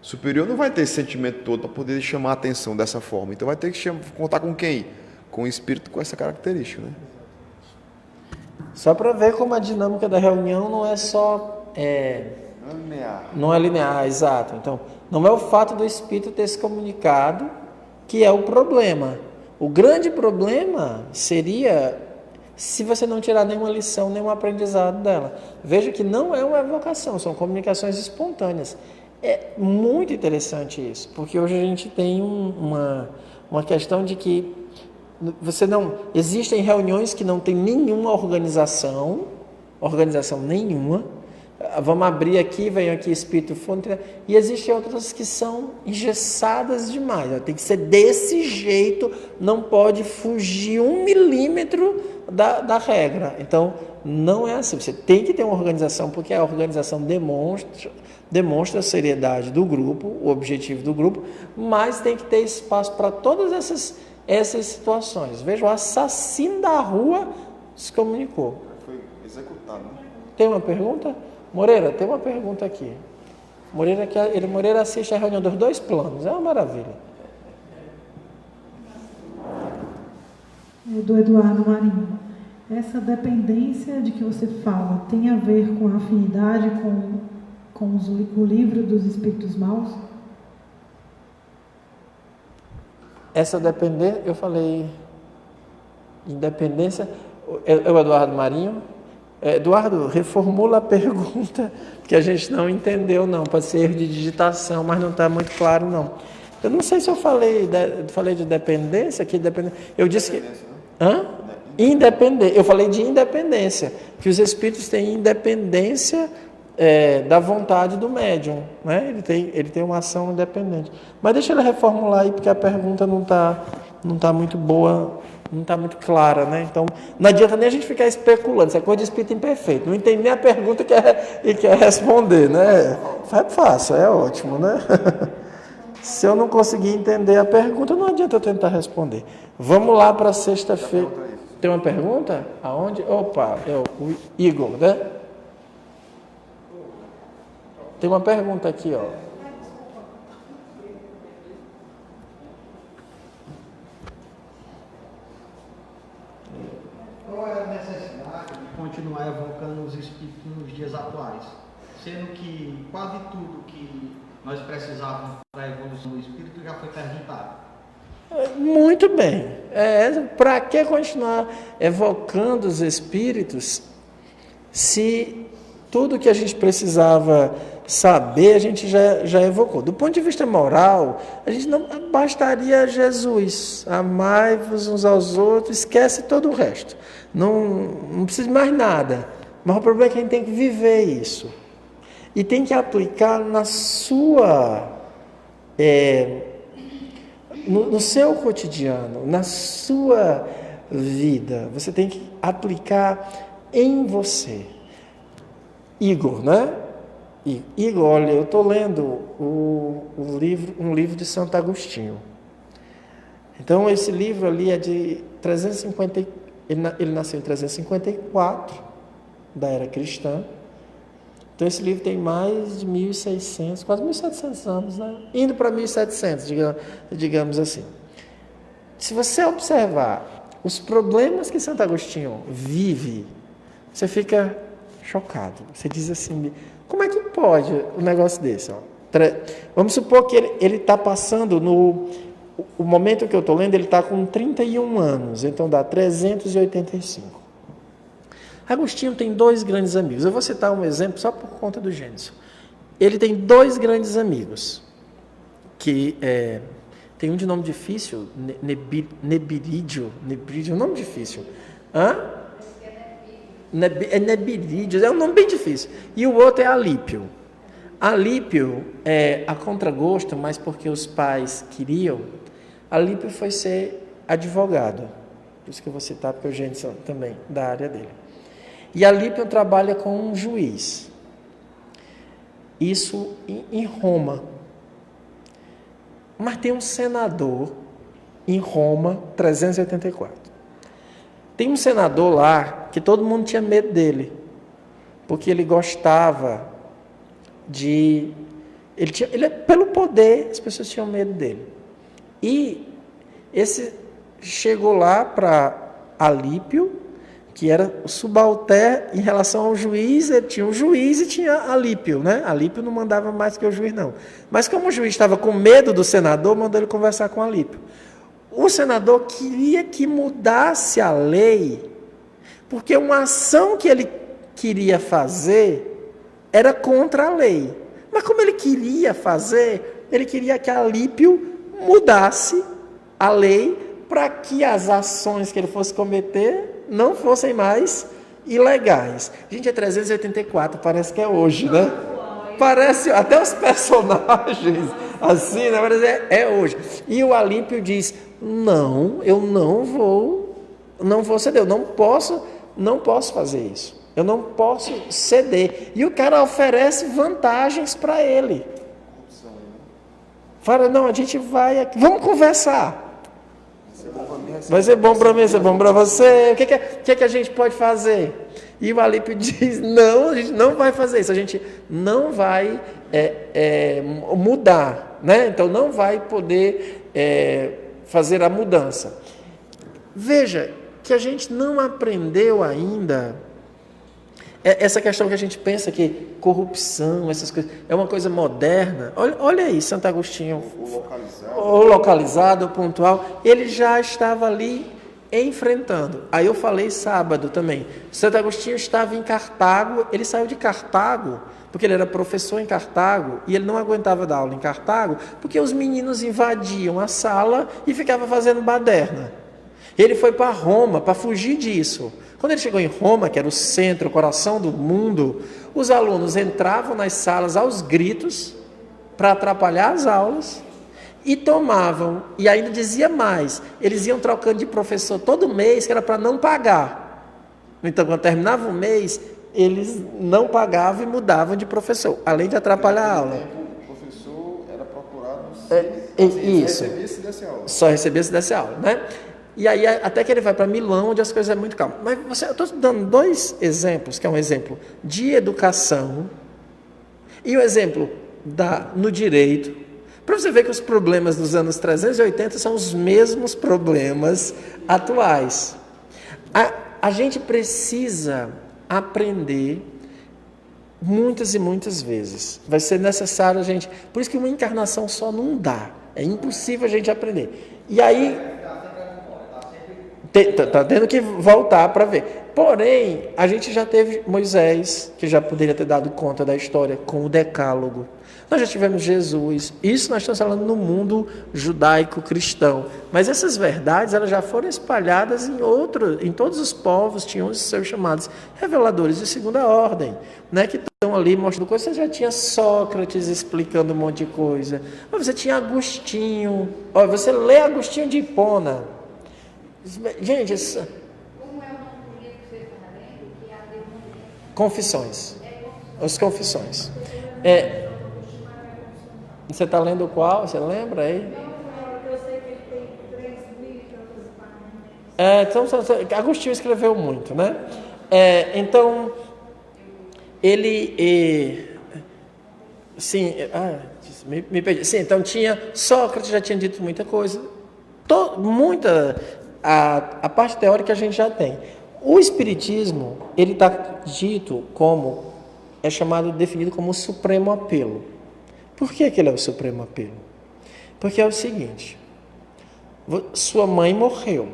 superior não vai ter esse sentimento todo para poder chamar a atenção dessa forma. Então vai ter que contar com quem? Com o espírito com essa característica, né? Só para ver como a dinâmica da reunião não é só... Não é linear, exato. Então, não é o fato do espírito ter se comunicado que é o problema. O grande problema seria se você não tirar nenhuma lição, nenhum aprendizado dela. Veja que não é uma evocação, são comunicações espontâneas. É muito interessante isso, porque hoje a gente tem uma questão de que existem reuniões que não tem nenhuma organização nenhuma. Vamos abrir aqui, vem aqui espírito fonte, e existem outras que são engessadas demais. Tem que ser desse jeito, não pode fugir 1 milímetro da regra. Então, não é assim. Você tem que ter uma organização, porque a organização demonstra a seriedade do grupo, o objetivo do grupo, mas tem que ter espaço para todas essas situações. Veja, o assassino da rua se comunicou. Foi executado, né? Tem uma pergunta? Moreira, tem uma pergunta aqui. Moreira assiste a reunião dos 2 planos, é uma maravilha. Do Eduardo Marinho. Essa dependência de que você fala tem a ver com a afinidade com o livro dos espíritos maus? Essa dependência, eu falei independência, é o Eduardo Marinho. Eduardo, reformula a pergunta, que a gente não entendeu, não. Pode ser erro de digitação, mas não está muito claro, não. Eu não sei se eu falei de dependência, eu disse que... Independência. Eu falei de independência, que os espíritos têm independência da vontade do médium, né? Ele tem uma ação independente. Mas deixa ele reformular aí, porque a pergunta não tá muito boa, não está muito clara, né? Então, não adianta nem a gente ficar especulando, isso é coisa de espírito imperfeito. Não entende nem a pergunta e quer responder, né? Faça, é ótimo, né? Se eu não conseguir entender a pergunta, não adianta eu tentar responder. Vamos lá para sexta-feira. Tem uma pergunta? Aonde? Opa, é o Igor, né? Tem uma pergunta aqui, ó. Qual é a necessidade de continuar evocando os espíritos nos dias atuais? Sendo que quase tudo que nós precisávamos para a evolução do espírito já foi perguntado. Muito bem. Para que continuar evocando os espíritos se tudo que a gente precisava saber a gente já evocou? Do ponto de vista moral, a gente não bastaria Jesus. Amai-vos uns aos outros, esquece todo o resto. Não precisa de mais nada. Mas o problema é que a gente tem que viver isso. E tem que aplicar na sua... no seu cotidiano, na sua vida. Você tem que aplicar em você. Igor, né? Igor, olha, eu estou lendo um livro de Santo Agostinho. Então, esse livro ali é de 350, ele nasceu em 354 da era cristã. Então, esse livro tem mais de 1.600, quase 1.700 anos, né? Indo para 1.700, digamos assim. Se você observar os problemas que Santo Agostinho vive, você fica chocado. Você diz assim, como é que pode um negócio desse? Ó? Vamos supor que ele está passando o momento que eu estou lendo, ele está com 31 anos, então dá 385. Agostinho tem 2 grandes amigos. Eu vou citar um exemplo só por conta do Gênesis. Ele tem 2 grandes amigos, que tem um de nome difícil, Nebirídio, nome difícil. Nebirídio, é um nome bem difícil. E o outro é Alípio. Alípio, a contragosto, mas porque os pais queriam, Alípio foi ser advogado. Por isso que eu vou citar, porque o Gênesis também, da área dele. E Alípio trabalha com um juiz. Isso em Roma. Mas tem um senador em Roma, 384. Tem um senador lá que todo mundo tinha medo dele, porque ele gostava de... pelo poder, as pessoas tinham medo dele. E esse chegou lá para Alípio, que era o subalterno em relação ao juiz. Ele tinha um juiz e tinha Alípio, né? Alípio não mandava mais que o juiz, não. Mas como o juiz estava com medo do senador, mandou ele conversar com Alípio. O senador queria que mudasse a lei, porque uma ação que ele queria fazer era contra a lei. Mas como ele queria fazer, ele queria que Alípio mudasse a lei para que as ações que ele fosse cometer não fossem mais ilegais. Gente, é 384, parece que é hoje, né? Parece, até os personagens, assim, na verdade é hoje. E o Alípio diz, não, eu não vou ceder, eu não posso fazer isso. Eu não posso ceder. E o cara oferece vantagens para ele. Fala, não, a gente vai aqui, vamos conversar. Vai ser bom para mim, vai ser bom para você. O que a gente pode fazer? E o Alípio diz, não, a gente não vai fazer isso. A gente não vai mudar, né? Então não vai poder fazer a mudança. Veja que a gente não aprendeu ainda essa questão que a gente pensa que corrupção, essas coisas, é uma coisa moderna. Olha aí, Santo Agostinho, o localizado, o pontual, ele já estava ali enfrentando. Aí eu falei sábado também, Santo Agostinho estava em Cartago, ele saiu de Cartago, porque ele era professor em Cartago, e ele não aguentava dar aula em Cartago, porque os meninos invadiam a sala e ficavam fazendo baderna. Ele foi para Roma para fugir disso. Quando ele chegou em Roma, que era o centro, o coração do mundo, os alunos entravam nas salas aos gritos para atrapalhar as aulas e tomavam, e ainda dizia mais, eles iam trocando de professor todo mês, que era para não pagar. Então, quando terminava o mês, eles não pagavam e mudavam de professor, além de atrapalhar a aula. O professor era procurado isso. recebesse dessa aula. Só recebesse dessa aula, né? E aí, até que ele vai para Milão, onde as coisas é muito calmas. Mas eu estou dando 2 exemplos, que é um exemplo de educação e o exemplo no direito, para você ver que os problemas dos anos 380 são os mesmos problemas atuais. A gente precisa aprender muitas e muitas vezes. Vai ser necessário a gente... Por isso que uma encarnação só não dá. É impossível a gente aprender. E aí... Está tendo que voltar para ver. Porém, a gente já teve Moisés, que já poderia ter dado conta da história, com o Decálogo. Nós já tivemos Jesus. Isso nós estamos falando no mundo judaico-cristão. Mas essas verdades, elas já foram espalhadas em todos os povos, tinham os seus chamados reveladores de segunda ordem, né, que estão ali mostrando coisas. Você já tinha Sócrates explicando um monte de coisa. Você tinha Agostinho. Olha, você lê Agostinho de Hipona. Gente, isso... Como é o nome do livro que você está lendo? Que é a Confissões. As Confissões. Você está lendo qual? Você lembra aí? Eu sei que ele tem 3 Então, Agostinho escreveu muito, né? Então, ele... sim, me perdi. Sim, então Sócrates já tinha dito muita coisa. A parte teórica a gente já tem. O Espiritismo, ele está dito como, definido como o supremo apelo. Por que ele é o supremo apelo? Porque é o seguinte, sua mãe morreu.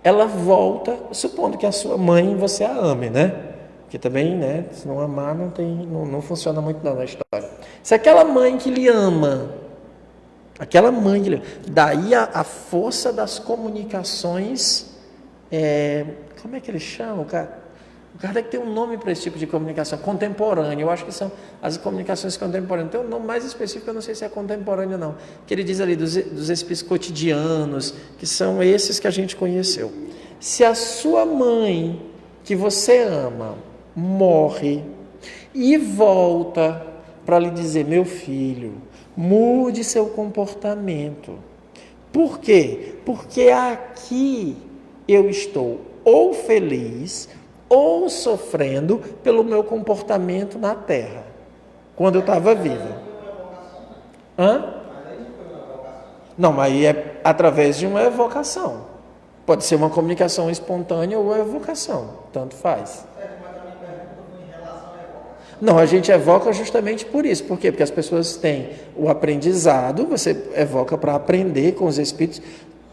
Ela volta, supondo que a sua mãe você a ame, né? Porque também, né, se não amar, não funciona muito não na história. Se aquela mãe que lhe ama, daí a força das comunicações, como é que eles chamam, cara? O Kardec tem um nome para esse tipo de comunicação, contemporânea. Eu acho que são as comunicações contemporâneas. Tem um nome mais específico, eu não sei se é contemporâneo ou não. Que ele diz ali dos espíritos cotidianos, que são esses que a gente conheceu. Se a sua mãe, que você ama, morre e volta para lhe dizer, meu filho, mude seu comportamento. Por quê? Porque aqui eu estou ou feliz ou sofrendo pelo meu comportamento na Terra, quando eu estava viva. Não, mas aí é através de uma evocação. Pode ser uma comunicação espontânea ou uma evocação, tanto faz. Não, a gente evoca justamente por isso. Por quê? Porque as pessoas têm o aprendizado, você evoca para aprender com os espíritos.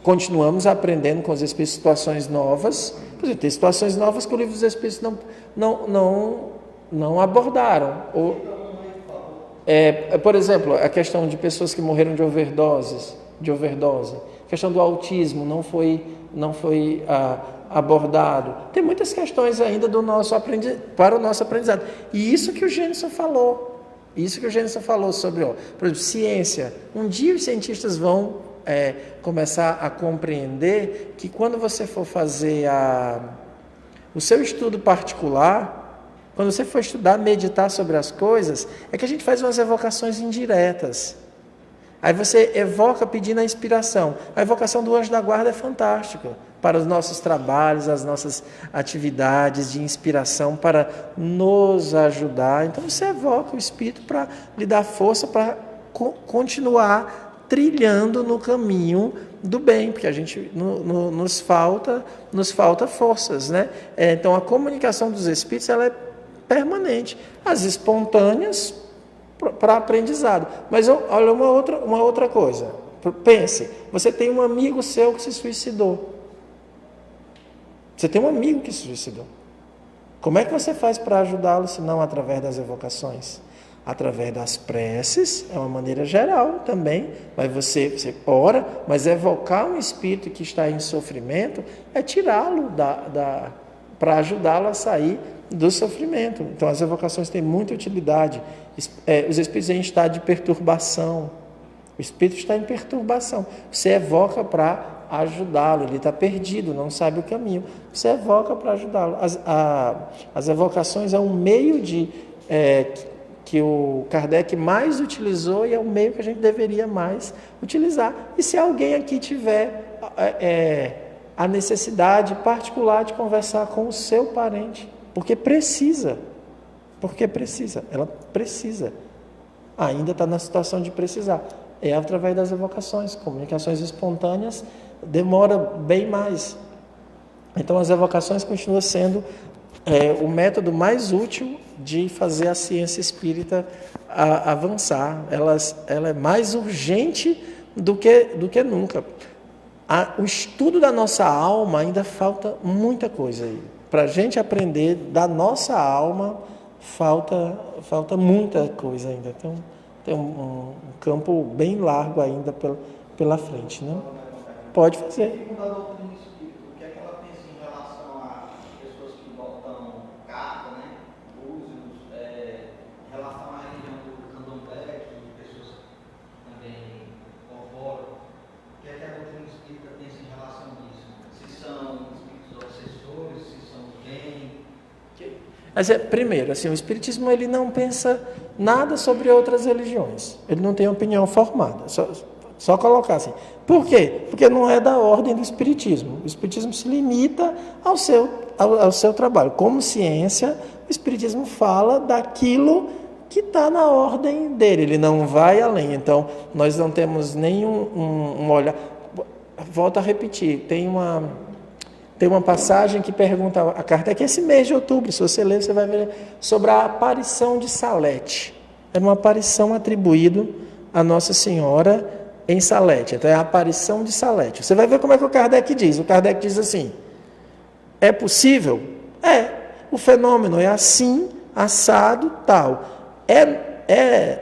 Continuamos aprendendo com os espíritos situações novas. Por exemplo, tem situações novas que o livro dos espíritos não abordaram. Por exemplo, a questão de pessoas que morreram de overdose. A questão do autismo não foi abordado. Tem muitas questões ainda para o nosso aprendizado. E isso que o Gênesis falou. Sobre, por exemplo, ciência. Um dia os cientistas vão começar a compreender que quando você for fazer o seu estudo particular, quando você for estudar, meditar sobre as coisas, é que a gente faz umas evocações indiretas. Aí você evoca pedindo a inspiração. A evocação do anjo da guarda é fantástica para os nossos trabalhos, as nossas atividades de inspiração, para nos ajudar. Então você evoca o Espírito para lhe dar força para continuar trilhando no caminho do bem, porque a gente nos falta forças, né? Então a comunicação dos Espíritos ela é permanente. As espontâneas para aprendizado. Mas olha uma outra coisa. Pense, você tem um amigo seu que se suicidou. Como é que você faz para ajudá-lo, se não através das evocações? Através das preces, é uma maneira geral também, mas você ora, mas evocar um espírito que está em sofrimento é tirá-lo para ajudá-lo a sair do sofrimento. Então as evocações têm muita utilidade. Os espíritos em estado de perturbação, o espírito está em perturbação, você evoca para ajudá-lo, ele está perdido, não sabe o caminho, você evoca para ajudá-lo. As evocações é um meio que o Kardec mais utilizou e é o meio que a gente deveria mais utilizar. E se alguém aqui tiver a necessidade particular de conversar com o seu parente, ela precisa, ainda está na situação de precisar, é através das evocações. Comunicações espontâneas demora bem mais. Então as evocações continuam sendo o método mais útil de fazer a ciência espírita avançar. Ela é mais urgente do que nunca. O estudo da nossa alma ainda falta muita coisa aí. Para a gente aprender da nossa alma, falta muita coisa ainda. Então, tem um campo bem largo ainda pela frente, né? Pode fazer. Segundo a doutrina espírita, o que é que ela pensa em relação a pessoas que botam carta, né? Búzios, em relação à religião do candomblé, que pessoas também corroboram. O que é que a doutrina espírita pensa em relação a isso? Se são espíritos obsessores, se são quem? Mas primeiro, assim, o Espiritismo ele não pensa nada sobre outras religiões. Ele não tem opinião formada. Só colocar assim. Por quê? Porque não é da ordem do Espiritismo. O Espiritismo se limita ao seu trabalho. Como ciência, o Espiritismo fala daquilo que está na ordem dele. Ele não vai além. Então, nós não temos nenhum olhar. Volto a repetir. Tem uma passagem que pergunta a Kardec, esse mês de outubro, se você ler, você vai ver sobre a aparição de Salete. É uma aparição atribuída a Nossa Senhora em Salete. Então é a aparição de Salete. Você vai ver como é que o Kardec diz. O Kardec diz assim, é possível? É. O fenômeno é assim, assado, tal. É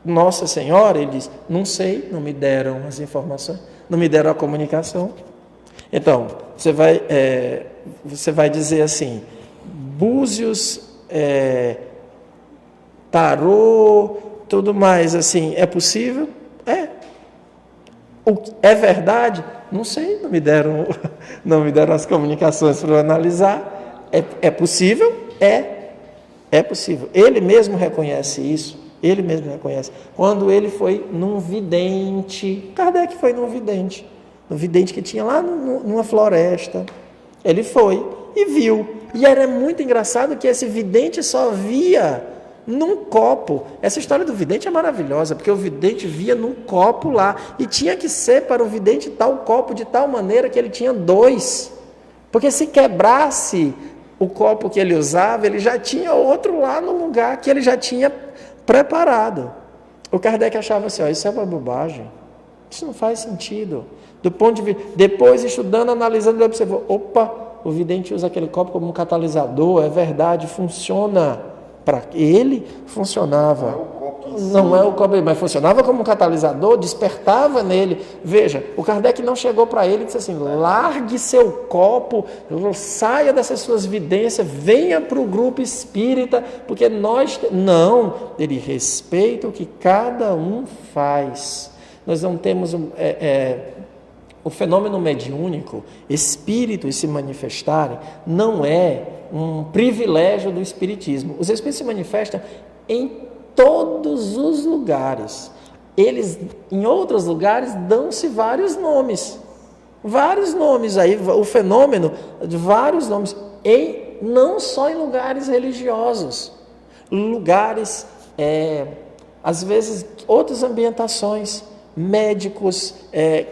Nossa Senhora? Ele diz, não sei, não me deram as informações, não me deram a comunicação. Então, você vai dizer assim, búzios, tarô, tudo mais assim, é possível? É verdade? Não sei, não me deram as comunicações para eu analisar. É possível? É possível. Ele mesmo reconhece isso. Ele mesmo reconhece. Quando ele foi num vidente, Kardec foi num vidente que tinha lá numa floresta. Ele foi e viu. E era muito engraçado que esse vidente só via num copo. Essa história do vidente é maravilhosa, porque o vidente via num copo lá, e tinha que ser para o vidente tal copo de tal maneira que ele tinha 2, porque se quebrasse o copo que ele usava, ele já tinha outro lá no lugar que ele já tinha preparado. O Kardec achava assim, isso é uma bobagem, isso não faz sentido. Do ponto de vista, depois estudando, analisando, ele observou, o vidente usa aquele copo como um catalisador, é verdade, funciona. Para ele, funcionava. Não é o copo, mas funcionava como um catalisador, despertava nele. Veja, o Kardec não chegou para ele e disse assim, largue seu copo, saia dessas suas vidências, venha para o grupo espírita, porque nós... Não, ele respeita o que cada um faz. Nós não temos... O fenômeno mediúnico, espíritos se manifestarem, não é um privilégio do espiritismo. Os espíritos se manifestam em todos os lugares. Eles, em outros lugares, dão-se vários nomes. Vários nomes aí, o fenômeno de vários nomes, não só em lugares religiosos, lugares, às vezes, outras ambientações, médicos,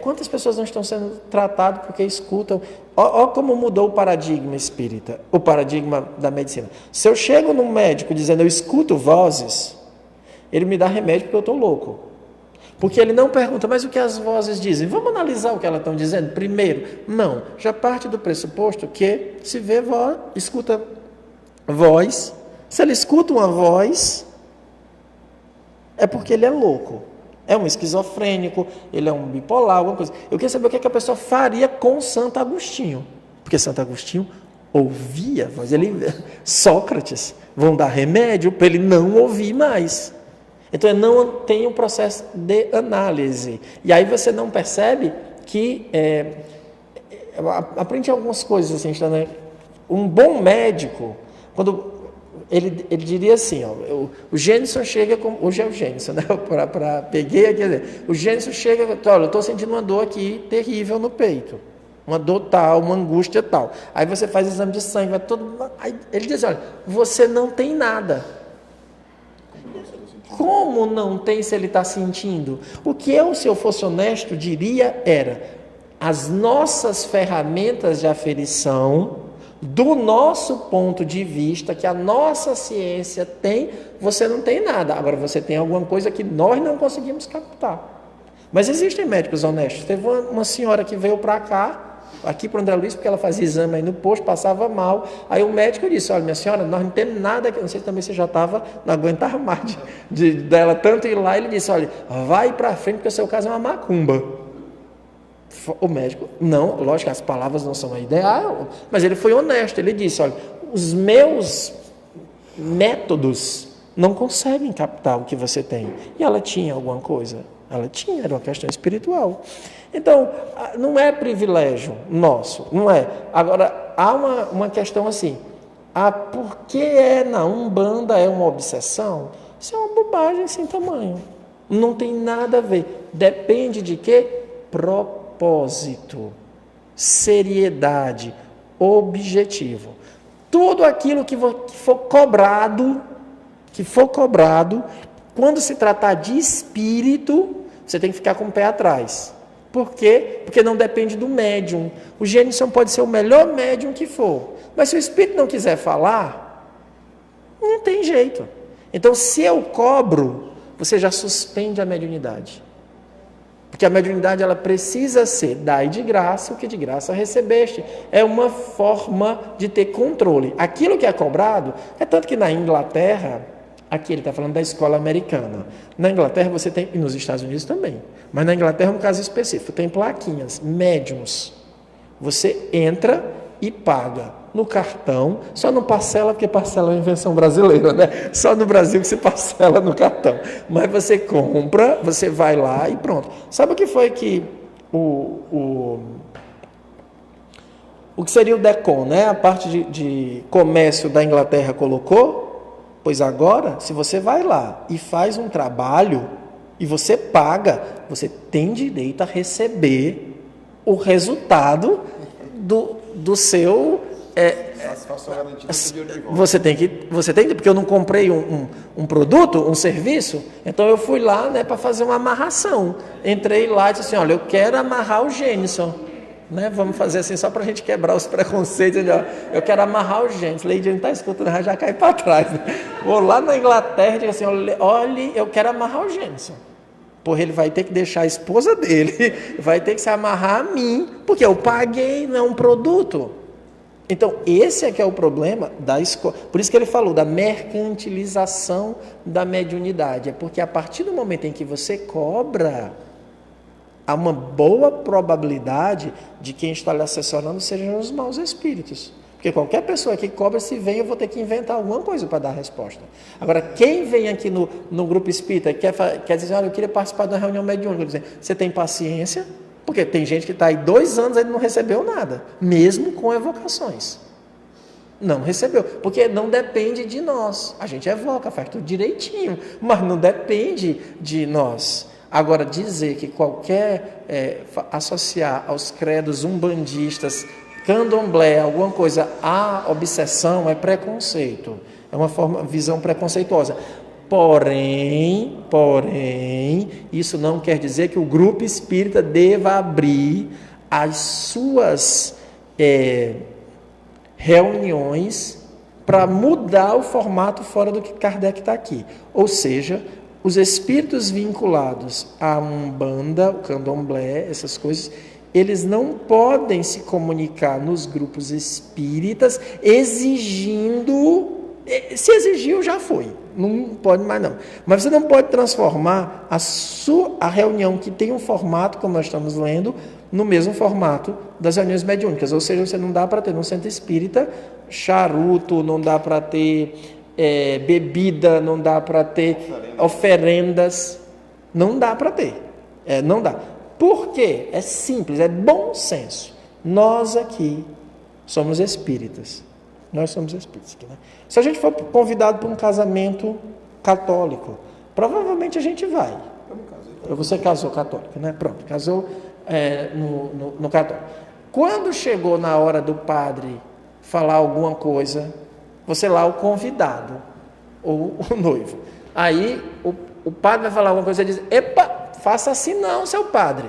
quantas pessoas não estão sendo tratadas porque escutam? Olha como mudou o paradigma espírita, o paradigma da medicina. Se eu chego num médico dizendo, eu escuto vozes, ele me dá remédio porque eu estou louco. Porque ele não pergunta, mas o que as vozes dizem? Vamos analisar o que elas estão dizendo? Primeiro, não, já parte do pressuposto que se vê voz, escuta voz, se ele escuta uma voz, é porque ele é louco. É um esquizofrênico, ele é um bipolar, alguma coisa. Eu queria saber o que a pessoa faria com Santo Agostinho. Porque Santo Agostinho ouvia a voz. Sócrates, vão dar remédio para ele não ouvir mais. Então, não tem um processo de análise. E aí você não percebe que... aprende algumas coisas assim, né? Um bom médico, quando... Ele diria assim, o Gênison chega, hoje é o Gênison, né? Peguei aqui, o Gênison chega, olha, eu estou sentindo uma dor aqui terrível no peito, uma dor tal, uma angústia tal. Aí você faz exame de sangue, aí ele diz, olha, você não tem nada. Como não tem se ele está sentindo? O que eu, se eu fosse honesto, diria era, as nossas ferramentas de aferição, do nosso ponto de vista, que a nossa ciência tem, você não tem nada. Agora, você tem alguma coisa que nós não conseguimos captar. Mas existem médicos honestos. Teve uma senhora que veio para cá, aqui para o André Luiz, porque ela fazia exame aí no posto, passava mal. Aí o médico disse, olha, minha senhora, nós não temos nada aqui. Não sei se também você já estava, não aguentava mais dela tanto ir lá. Ele disse, olha, vai para frente, porque o seu caso é uma macumba. O médico, não, lógico, as palavras não são a ideal, mas ele foi honesto, ele disse, olha, os meus métodos não conseguem captar o que você tem. E ela tinha alguma coisa, era uma questão espiritual. Então, não é privilégio nosso, não é. Agora, há uma questão assim, por que na Umbanda é uma obsessão? Isso é uma bobagem sem tamanho. Não tem nada a ver. Depende de quê? Propósito, seriedade, objetivo. Tudo aquilo que for cobrado, quando se tratar de espírito, você tem que ficar com o pé atrás. Por quê? Porque não depende do médium. O Gênison pode ser o melhor médium que for, mas se o espírito não quiser falar, não tem jeito. Então, se eu cobro, você já suspende a mediunidade. Porque a mediunidade, ela precisa ser, dai de graça o que de graça recebeste. É uma forma de ter controle. Aquilo que é cobrado, é tanto que na Inglaterra, aqui ele está falando da escola americana. Na Inglaterra você tem, e nos Estados Unidos também, mas na Inglaterra é um caso específico, tem plaquinhas, médiums. Você entra e paga no cartão, só não parcela, porque parcela é uma invenção brasileira, né? Só no Brasil que se parcela no cartão. Mas você compra, você vai lá e pronto. Sabe o que foi que o que seria o DECOM, né? A parte de comércio da Inglaterra colocou? Pois agora, se você vai lá e faz um trabalho e você paga, você tem direito a receber o resultado do seu... Você tem que, porque eu não comprei um produto, um serviço, então eu fui lá, né, para fazer uma amarração. Entrei lá e disse assim, olha, eu quero amarrar o Gênison, né, vamos fazer assim só para a gente quebrar os preconceitos. Eu quero amarrar o Gênison. Leidiane está escutando, já cai para trás. Né? Vou lá na Inglaterra e digo assim, olha, eu quero amarrar o Gênison. Porra, ele vai ter que deixar a esposa dele, vai ter que se amarrar a mim, porque eu paguei, não é um produto. Então, esse é que é o problema da escola. Por isso que ele falou da mercantilização da mediunidade. É porque a partir do momento em que você cobra, há uma boa probabilidade de quem está lhe assessorando sejam os maus espíritos. Porque qualquer pessoa que cobra, se vem, eu vou ter que inventar alguma coisa para dar a resposta. Agora, quem vem aqui no grupo espírita e quer dizer, olha, eu queria participar de uma reunião mediúnica, dizer, você tem paciência? Porque tem gente que está aí 2 anos e não recebeu nada, mesmo com evocações. Não recebeu, porque não depende de nós. A gente evoca, faz tudo direitinho, mas não depende de nós. Agora, dizer que associar aos credos umbandistas, candomblé, alguma coisa à obsessão é preconceito. É uma visão preconceituosa. Porém, isso não quer dizer que o grupo espírita deva abrir as suas reuniões para mudar o formato fora do que Kardec está aqui. Ou seja, os espíritos vinculados à Umbanda, o Candomblé, essas coisas, eles não podem se comunicar nos grupos espíritas exigindo... Se exigiu, já foi. Não pode mais não. Mas você não pode transformar a reunião que tem um formato, como nós estamos lendo, no mesmo formato das reuniões mediúnicas. Ou seja, você não dá para ter no centro espírita charuto, não dá para ter bebida, não dá para ter oferendas. Não dá para ter. Não dá. Por quê? É simples, é bom senso. Nós aqui somos espíritas. Nós somos espíritas. Né? Se a gente for convidado para um casamento católico, provavelmente a gente vai. Você casou católico, né? Pronto, casou no católico. Quando chegou na hora do padre falar alguma coisa, você lá, o convidado, ou o noivo. Aí o padre vai falar alguma coisa e diz, epa, faça assim não, seu padre.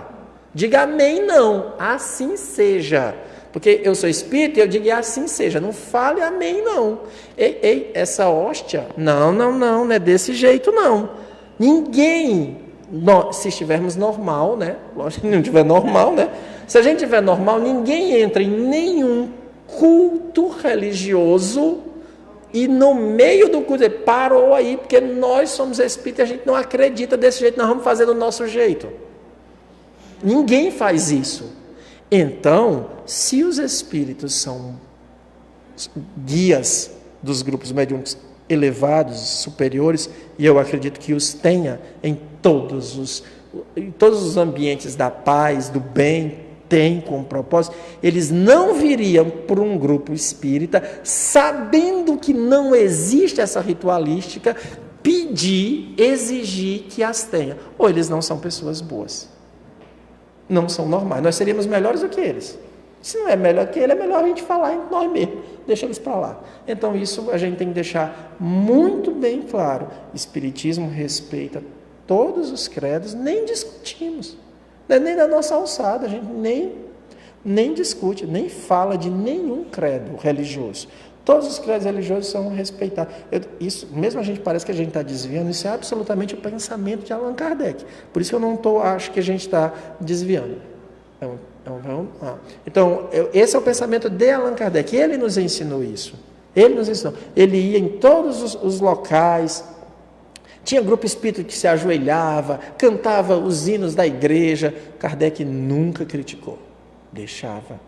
Diga amém não, assim seja. Porque eu sou espírita e eu digo assim seja, não fale amém não. Ei, essa hóstia, não é desse jeito não. Ninguém, se estivermos normal, né? Lógico que não estiver normal, né? Se a gente estiver normal, ninguém entra em nenhum culto religioso e no meio do culto, parou aí, porque nós somos espíritas e a gente não acredita desse jeito, nós vamos fazer do nosso jeito. Ninguém faz isso. Então, se os espíritos são guias dos grupos mediúnicos elevados, superiores, e eu acredito que os tenha em todos os ambientes da paz, do bem, tem como propósito, eles não viriam por um grupo espírita, sabendo que não existe essa ritualística, pedir, exigir que as tenha. Ou eles não são pessoas boas. Não são normais. Nós seríamos melhores do que eles. Se não é melhor que ele, é melhor a gente falar em nós mesmos. Deixa eles para lá. Então isso a gente tem que deixar muito bem claro. Espiritismo respeita todos os credos, nem discutimos. Não é nem da nossa alçada, a gente nem discute, nem fala de nenhum credo religioso. Todos os credos religiosos são respeitados. Isso, mesmo a gente parece que a gente está desviando, isso é absolutamente o pensamento de Allan Kardec. Por isso que eu não acho que a gente está desviando. Então, esse é o pensamento de Allan Kardec. Ele nos ensinou isso. Ele nos ensinou. Ele ia em todos os locais. Tinha grupo espírita que se ajoelhava, cantava os hinos da igreja. Kardec nunca criticou. Deixava.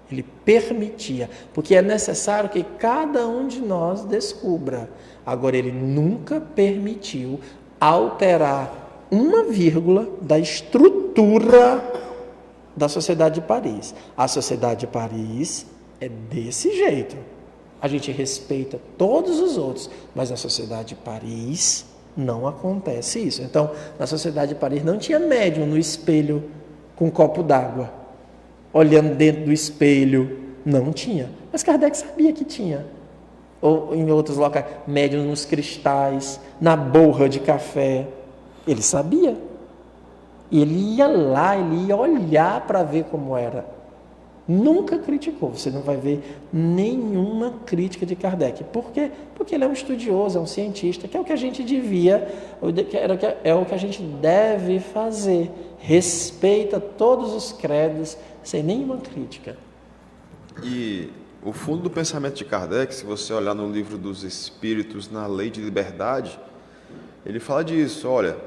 Ele permitia, porque é necessário que cada um de nós descubra. Agora, ele nunca permitiu alterar uma vírgula da estrutura da Sociedade de Paris. A Sociedade de Paris é desse jeito. A gente respeita todos os outros, mas na Sociedade de Paris não acontece isso. Então, na Sociedade de Paris não tinha médium no espelho com um copo d'água, olhando dentro do espelho. Não tinha. Mas Kardec sabia que tinha. Ou em outros locais, médium nos cristais, na borra de café. Ele sabia. E ele ia lá, ele ia olhar para ver como era. Nunca criticou. Você não vai ver nenhuma crítica de Kardec. Por quê? Porque ele é um estudioso, é um cientista, que é o que a gente devia, é o que a gente deve fazer. Respeita todos os credos, sem nenhuma crítica. E o fundo do pensamento de Kardec, se você olhar no livro dos Espíritos, na Lei de Liberdade, ele fala disso, olha,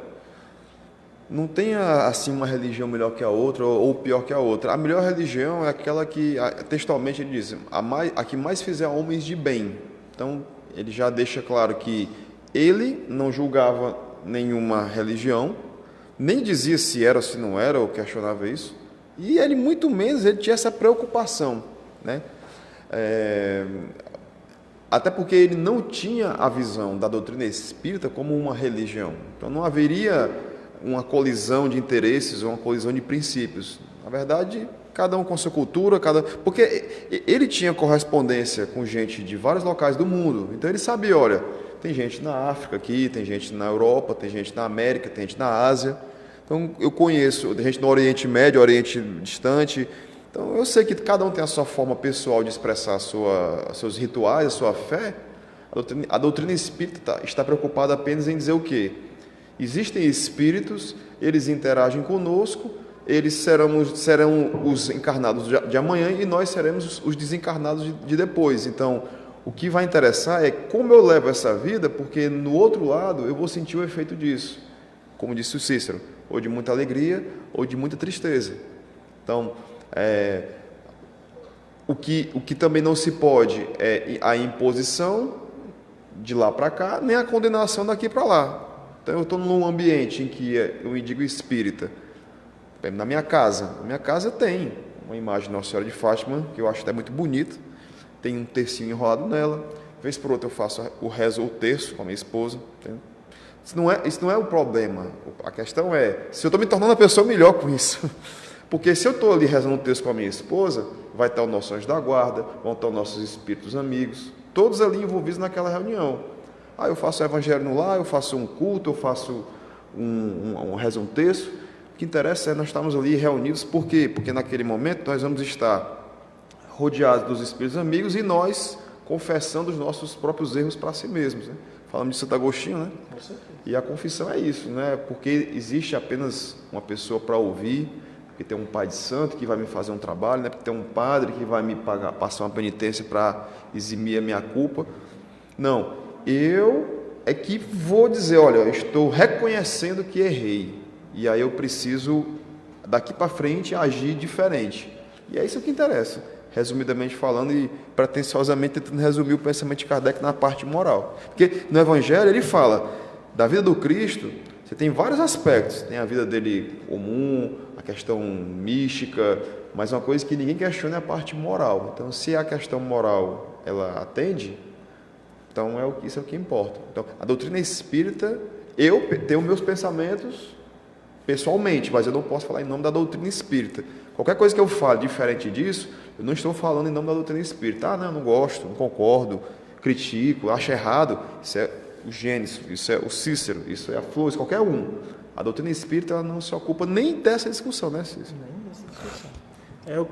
não tem assim uma religião melhor que a outra ou pior que a outra. A melhor religião é aquela que, textualmente ele diz, a que mais fizer homens de bem. Então, ele já deixa claro que ele não julgava nenhuma religião, nem dizia se era ou se não era, ou questionava isso, e ele muito menos ele tinha essa preocupação, né? Até porque ele não tinha a visão da doutrina espírita como uma religião. Então não haveria uma colisão de interesses ou uma colisão de princípios. Na verdade, cada um com sua cultura, porque ele tinha correspondência com gente de vários locais do mundo. Então ele sabia, olha, tem gente na África aqui, tem gente na Europa, tem gente na América, tem gente na Ásia. Então eu conheço, tem gente no Oriente Médio, Oriente Distante. Então eu sei que cada um tem a sua forma pessoal de expressar seus rituais, a sua fé. A doutrina espírita está preocupada apenas em dizer o quê? Existem espíritos, eles interagem conosco, eles serão os encarnados de amanhã e nós seremos os desencarnados de depois. Então, o que vai interessar é como eu levo essa vida, porque no outro lado eu vou sentir o efeito disso, como disse o Cícero, ou de muita alegria ou de muita tristeza. Então, o que também não se pode é a imposição de lá para cá, nem a condenação daqui para lá. Então, eu estou num ambiente em que eu me digo espírita. Na minha casa tem uma imagem de Nossa Senhora de Fátima, que eu acho até muito bonita, tem um tercinho enrolado nela, vez por outra eu faço o terço com a minha esposa. Entendeu? Isso não é o problema. A questão é se eu estou me tornando uma pessoa melhor com isso. Porque se eu estou ali rezando um texto com a minha esposa, vai estar o nosso anjo da guarda, vão estar os nossos espíritos amigos, todos ali envolvidos naquela reunião. Eu faço o evangelho no lar, eu faço um culto, eu faço rezo um texto. O que interessa é nós estarmos ali reunidos. Por quê? Porque naquele momento nós vamos estar rodeados dos espíritos amigos e nós confessando os nossos próprios erros para si mesmos, né? Falamos de Santo Agostinho, né? E a confissão é isso, né? Porque existe apenas uma pessoa para ouvir, porque tem um pai de santo que vai me fazer um trabalho, né? Porque tem um padre que vai me passar uma penitência para eximir a minha culpa. Não, eu é que vou dizer, olha, eu estou reconhecendo que errei, e aí eu preciso, daqui para frente, agir diferente. E é isso que interessa, resumidamente falando e pretensiosamente tentando resumir o pensamento de Kardec na parte moral. Porque no Evangelho ele fala da vida do Cristo, você tem vários aspectos, tem a vida dele comum, a questão mística, mas uma coisa que ninguém questiona é a parte moral. Então, se a questão moral ela atende, Então, isso é o que importa. Então, a doutrina espírita, eu tenho meus pensamentos pessoalmente, mas eu não posso falar em nome da doutrina espírita. Qualquer coisa que eu fale diferente disso, eu não estou falando em nome da doutrina espírita. Ah, não, não gosto, não concordo, critico, acho errado. Isso é o Gênesis, isso é o Cícero, isso é a Flores, qualquer um. A doutrina espírita ela não se ocupa nem dessa discussão, né, Cícero? Nem dessa discussão. O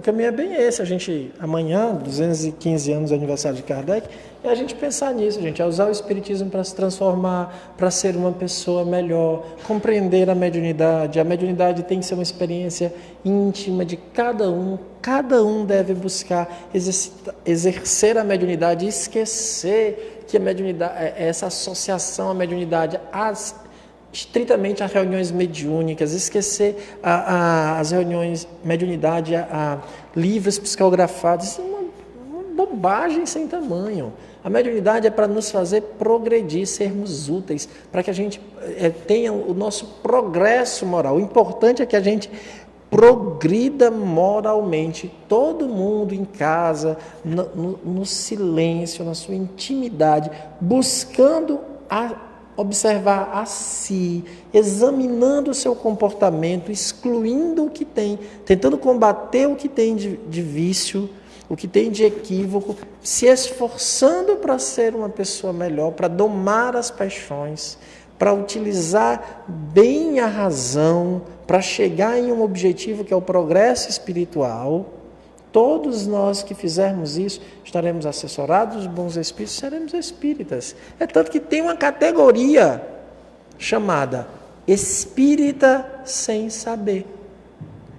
caminho é bem esse. A gente, amanhã, 215 anos do aniversário de Kardec, é a gente pensar nisso, gente, é usar o Espiritismo para se transformar, para ser uma pessoa melhor, compreender a mediunidade. A mediunidade tem que ser uma experiência íntima de cada um deve buscar exercer a mediunidade, esquecer que a mediunidade, essa associação à mediunidade, estritamente a reuniões mediúnicas, esquecer as reuniões mediunidade, a livros psicografados. Isso é uma bobagem sem tamanho. A mediunidade é para nos fazer progredir, sermos úteis, para que a gente tenha o nosso progresso moral. O importante é que a gente progrida moralmente, todo mundo em casa, no silêncio, na sua intimidade, buscando observar a si, examinando o seu comportamento, excluindo o que tem, tentando combater o que tem de vício, o que tem de equívoco, se esforçando para ser uma pessoa melhor, para domar as paixões, para utilizar bem a razão, para chegar em um objetivo que é o progresso espiritual. Todos nós que fizermos isso, estaremos assessorados dos bons espíritos, seremos espíritas. É tanto que tem uma categoria chamada espírita sem saber.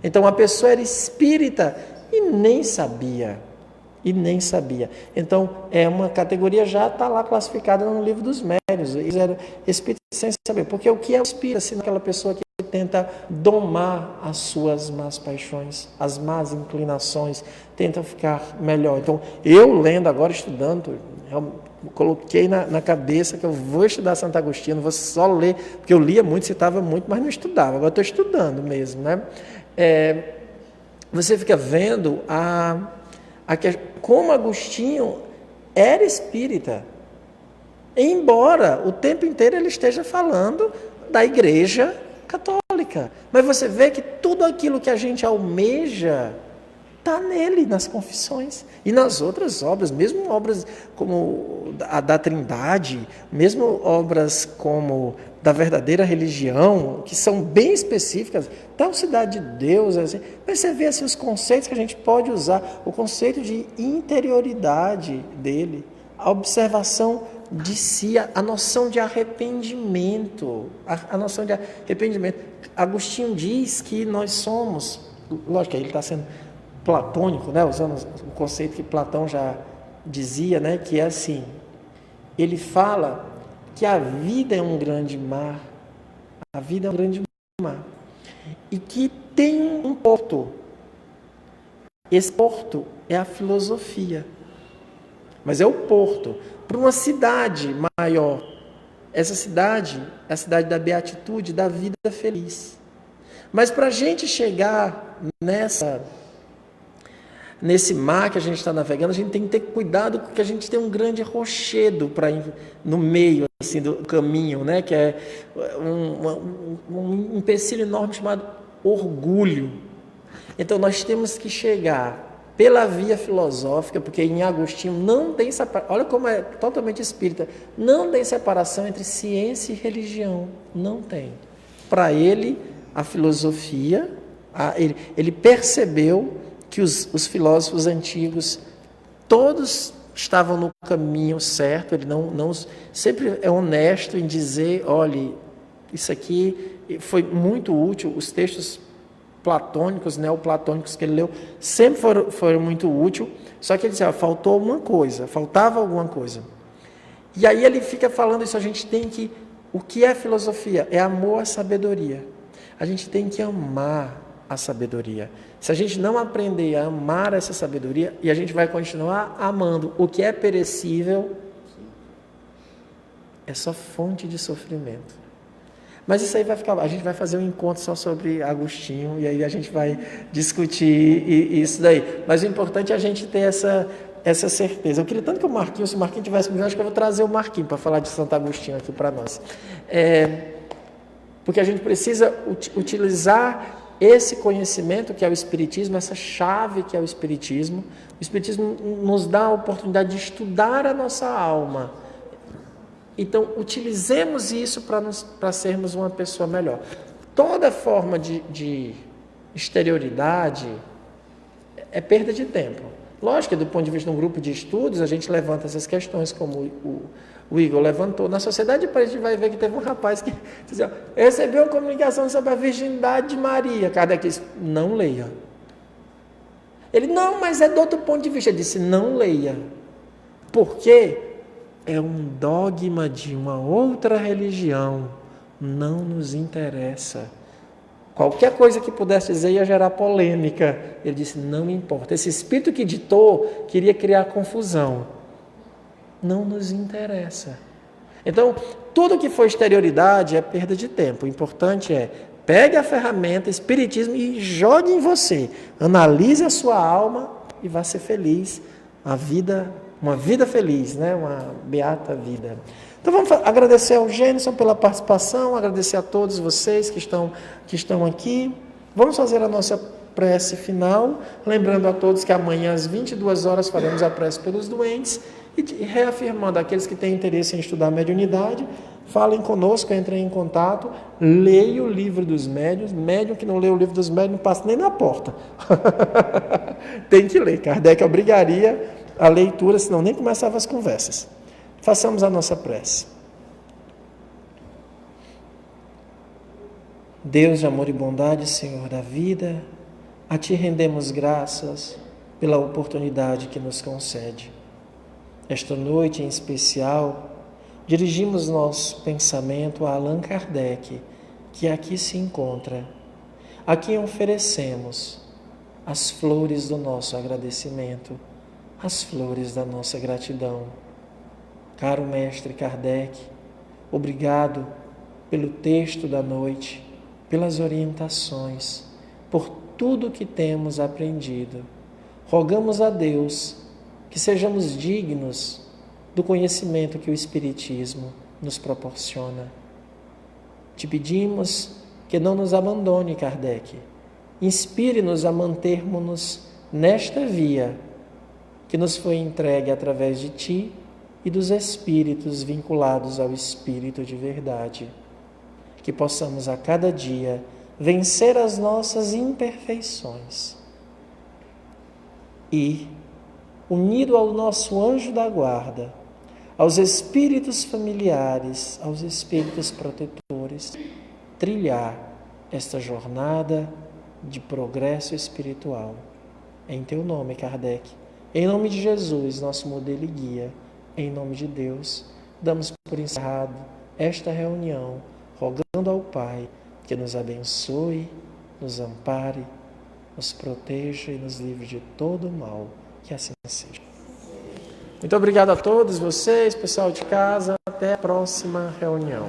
Então a pessoa era espírita e nem sabia. Então é uma categoria, já está lá classificada no livro dos médiuns. Eles eram espíritas sem saber. Porque o que é o espírita, se não é aquela pessoa que tenta domar as suas más paixões, as más inclinações, tenta ficar melhor. Então, eu lendo agora, estudando, eu coloquei na cabeça que eu vou estudar Santo Agostinho, não vou só ler, porque eu lia muito, citava muito, mas não estudava. Agora estou estudando mesmo, né? Você fica vendo como Agostinho era espírita, embora o tempo inteiro ele esteja falando da igreja católica. Mas você vê que tudo aquilo que a gente almeja está nele, nas confissões e nas outras obras, mesmo obras como a da Trindade, mesmo obras como da verdadeira religião, que são bem específicas, da Cidade de Deus, assim. Mas você vê assim, os conceitos que a gente pode usar, o conceito de interioridade dele, a observação de si, a noção de arrependimento, a noção de arrependimento. Agostinho diz que nós somos, lógico que ele está sendo platônico, né, usando o conceito que Platão já dizia, né, que é assim, ele fala que a vida é um grande mar, e que tem um porto. Esse porto é a filosofia, mas é o porto para uma cidade maior. Essa cidade é a cidade da beatitude, da vida feliz. Mas para a gente chegar nesse mar que a gente está navegando, a gente tem que ter cuidado, porque a gente tem um grande rochedo no meio assim, do caminho, né? Que é um empecilho enorme chamado orgulho. Então nós temos que chegar pela via filosófica, porque em Agostinho não tem separação, olha como é totalmente espírita, não tem separação entre ciência e religião, não tem. Para ele, a filosofia, ele percebeu que os filósofos antigos, todos estavam no caminho certo, ele não sempre é honesto em dizer, olha, isso aqui foi muito útil, os textos platônicos, neoplatônicos que ele leu, sempre foram muito úteis, só que ele dizia, faltava alguma coisa. E aí ele fica falando isso, a gente tem que, o que é filosofia? É amor à sabedoria. A gente tem que amar a sabedoria. Se a gente não aprender a amar essa sabedoria, e a gente vai continuar amando o que é perecível, é só fonte de sofrimento. Mas isso aí a gente vai fazer um encontro só sobre Agostinho, e aí a gente vai discutir isso daí. Mas o importante é a gente ter essa certeza. Eu queria tanto que se o Marquinhos tivesse comigo, acho que eu vou trazer o Marquinhos para falar de Santo Agostinho aqui para nós. Porque a gente precisa utilizar esse conhecimento que é o Espiritismo, essa chave que é o Espiritismo. O Espiritismo nos dá a oportunidade de estudar a nossa alma. Então, utilizemos isso para sermos uma pessoa melhor. Toda forma de exterioridade é perda de tempo. Lógico que do ponto de vista de um grupo de estudos, a gente levanta essas questões, como o Igor levantou. Na Sociedade de a gente vai ver que teve um rapaz que dizia, recebeu uma comunicação sobre a virgindade de Maria. Kardec disse, não leia. Ele, não, mas é do outro ponto de vista. Ele disse, não leia. Por quê? É um dogma de uma outra religião. Não nos interessa. Qualquer coisa que pudesse dizer ia gerar polêmica. Ele disse, não importa. Esse espírito que ditou queria criar confusão. Não nos interessa. Então, tudo que for exterioridade é perda de tempo. O importante é, pegue a ferramenta, espiritismo e jogue em você. Analise a sua alma e vá ser feliz. Uma vida feliz, né? Uma beata vida. Então vamos agradecer ao Gênison pela participação, agradecer a todos vocês que estão aqui. Vamos fazer a nossa prece final, lembrando a todos que amanhã às 22 horas faremos a prece pelos doentes e reafirmando aqueles que têm interesse em estudar mediunidade, falem conosco, entrem em contato, leia o livro dos médiuns. Médium que não lê o livro dos médiuns não passa nem na porta. Tem que ler. Kardec obrigaria a leitura, senão nem começava as conversas. Façamos a nossa prece. Deus de amor e bondade, Senhor da vida, a Ti rendemos graças pela oportunidade que nos concede. Esta noite em especial, dirigimos nosso pensamento a Allan Kardec, que aqui se encontra, a quem oferecemos as flores do nosso agradecimento, as flores da nossa gratidão. Caro Mestre Kardec, obrigado pelo texto da noite, pelas orientações, por tudo que temos aprendido. Rogamos a Deus que sejamos dignos do conhecimento que o Espiritismo nos proporciona. Te pedimos que não nos abandone, Kardec. Inspire-nos a mantermos-nos nesta via que nos foi entregue através de Ti e dos espíritos vinculados ao Espírito de verdade. Que possamos a cada dia vencer as nossas imperfeições e, unido ao nosso anjo da guarda, aos espíritos familiares, aos espíritos protetores, trilhar esta jornada de progresso espiritual. Em Teu nome, Kardec, em nome de Jesus, nosso modelo e guia, em nome de Deus, damos por encerrado esta reunião, rogando ao Pai que nos abençoe, nos ampare, nos proteja e nos livre de todo o mal. Que assim seja. Muito obrigado a todos vocês, pessoal de casa. Até a próxima reunião.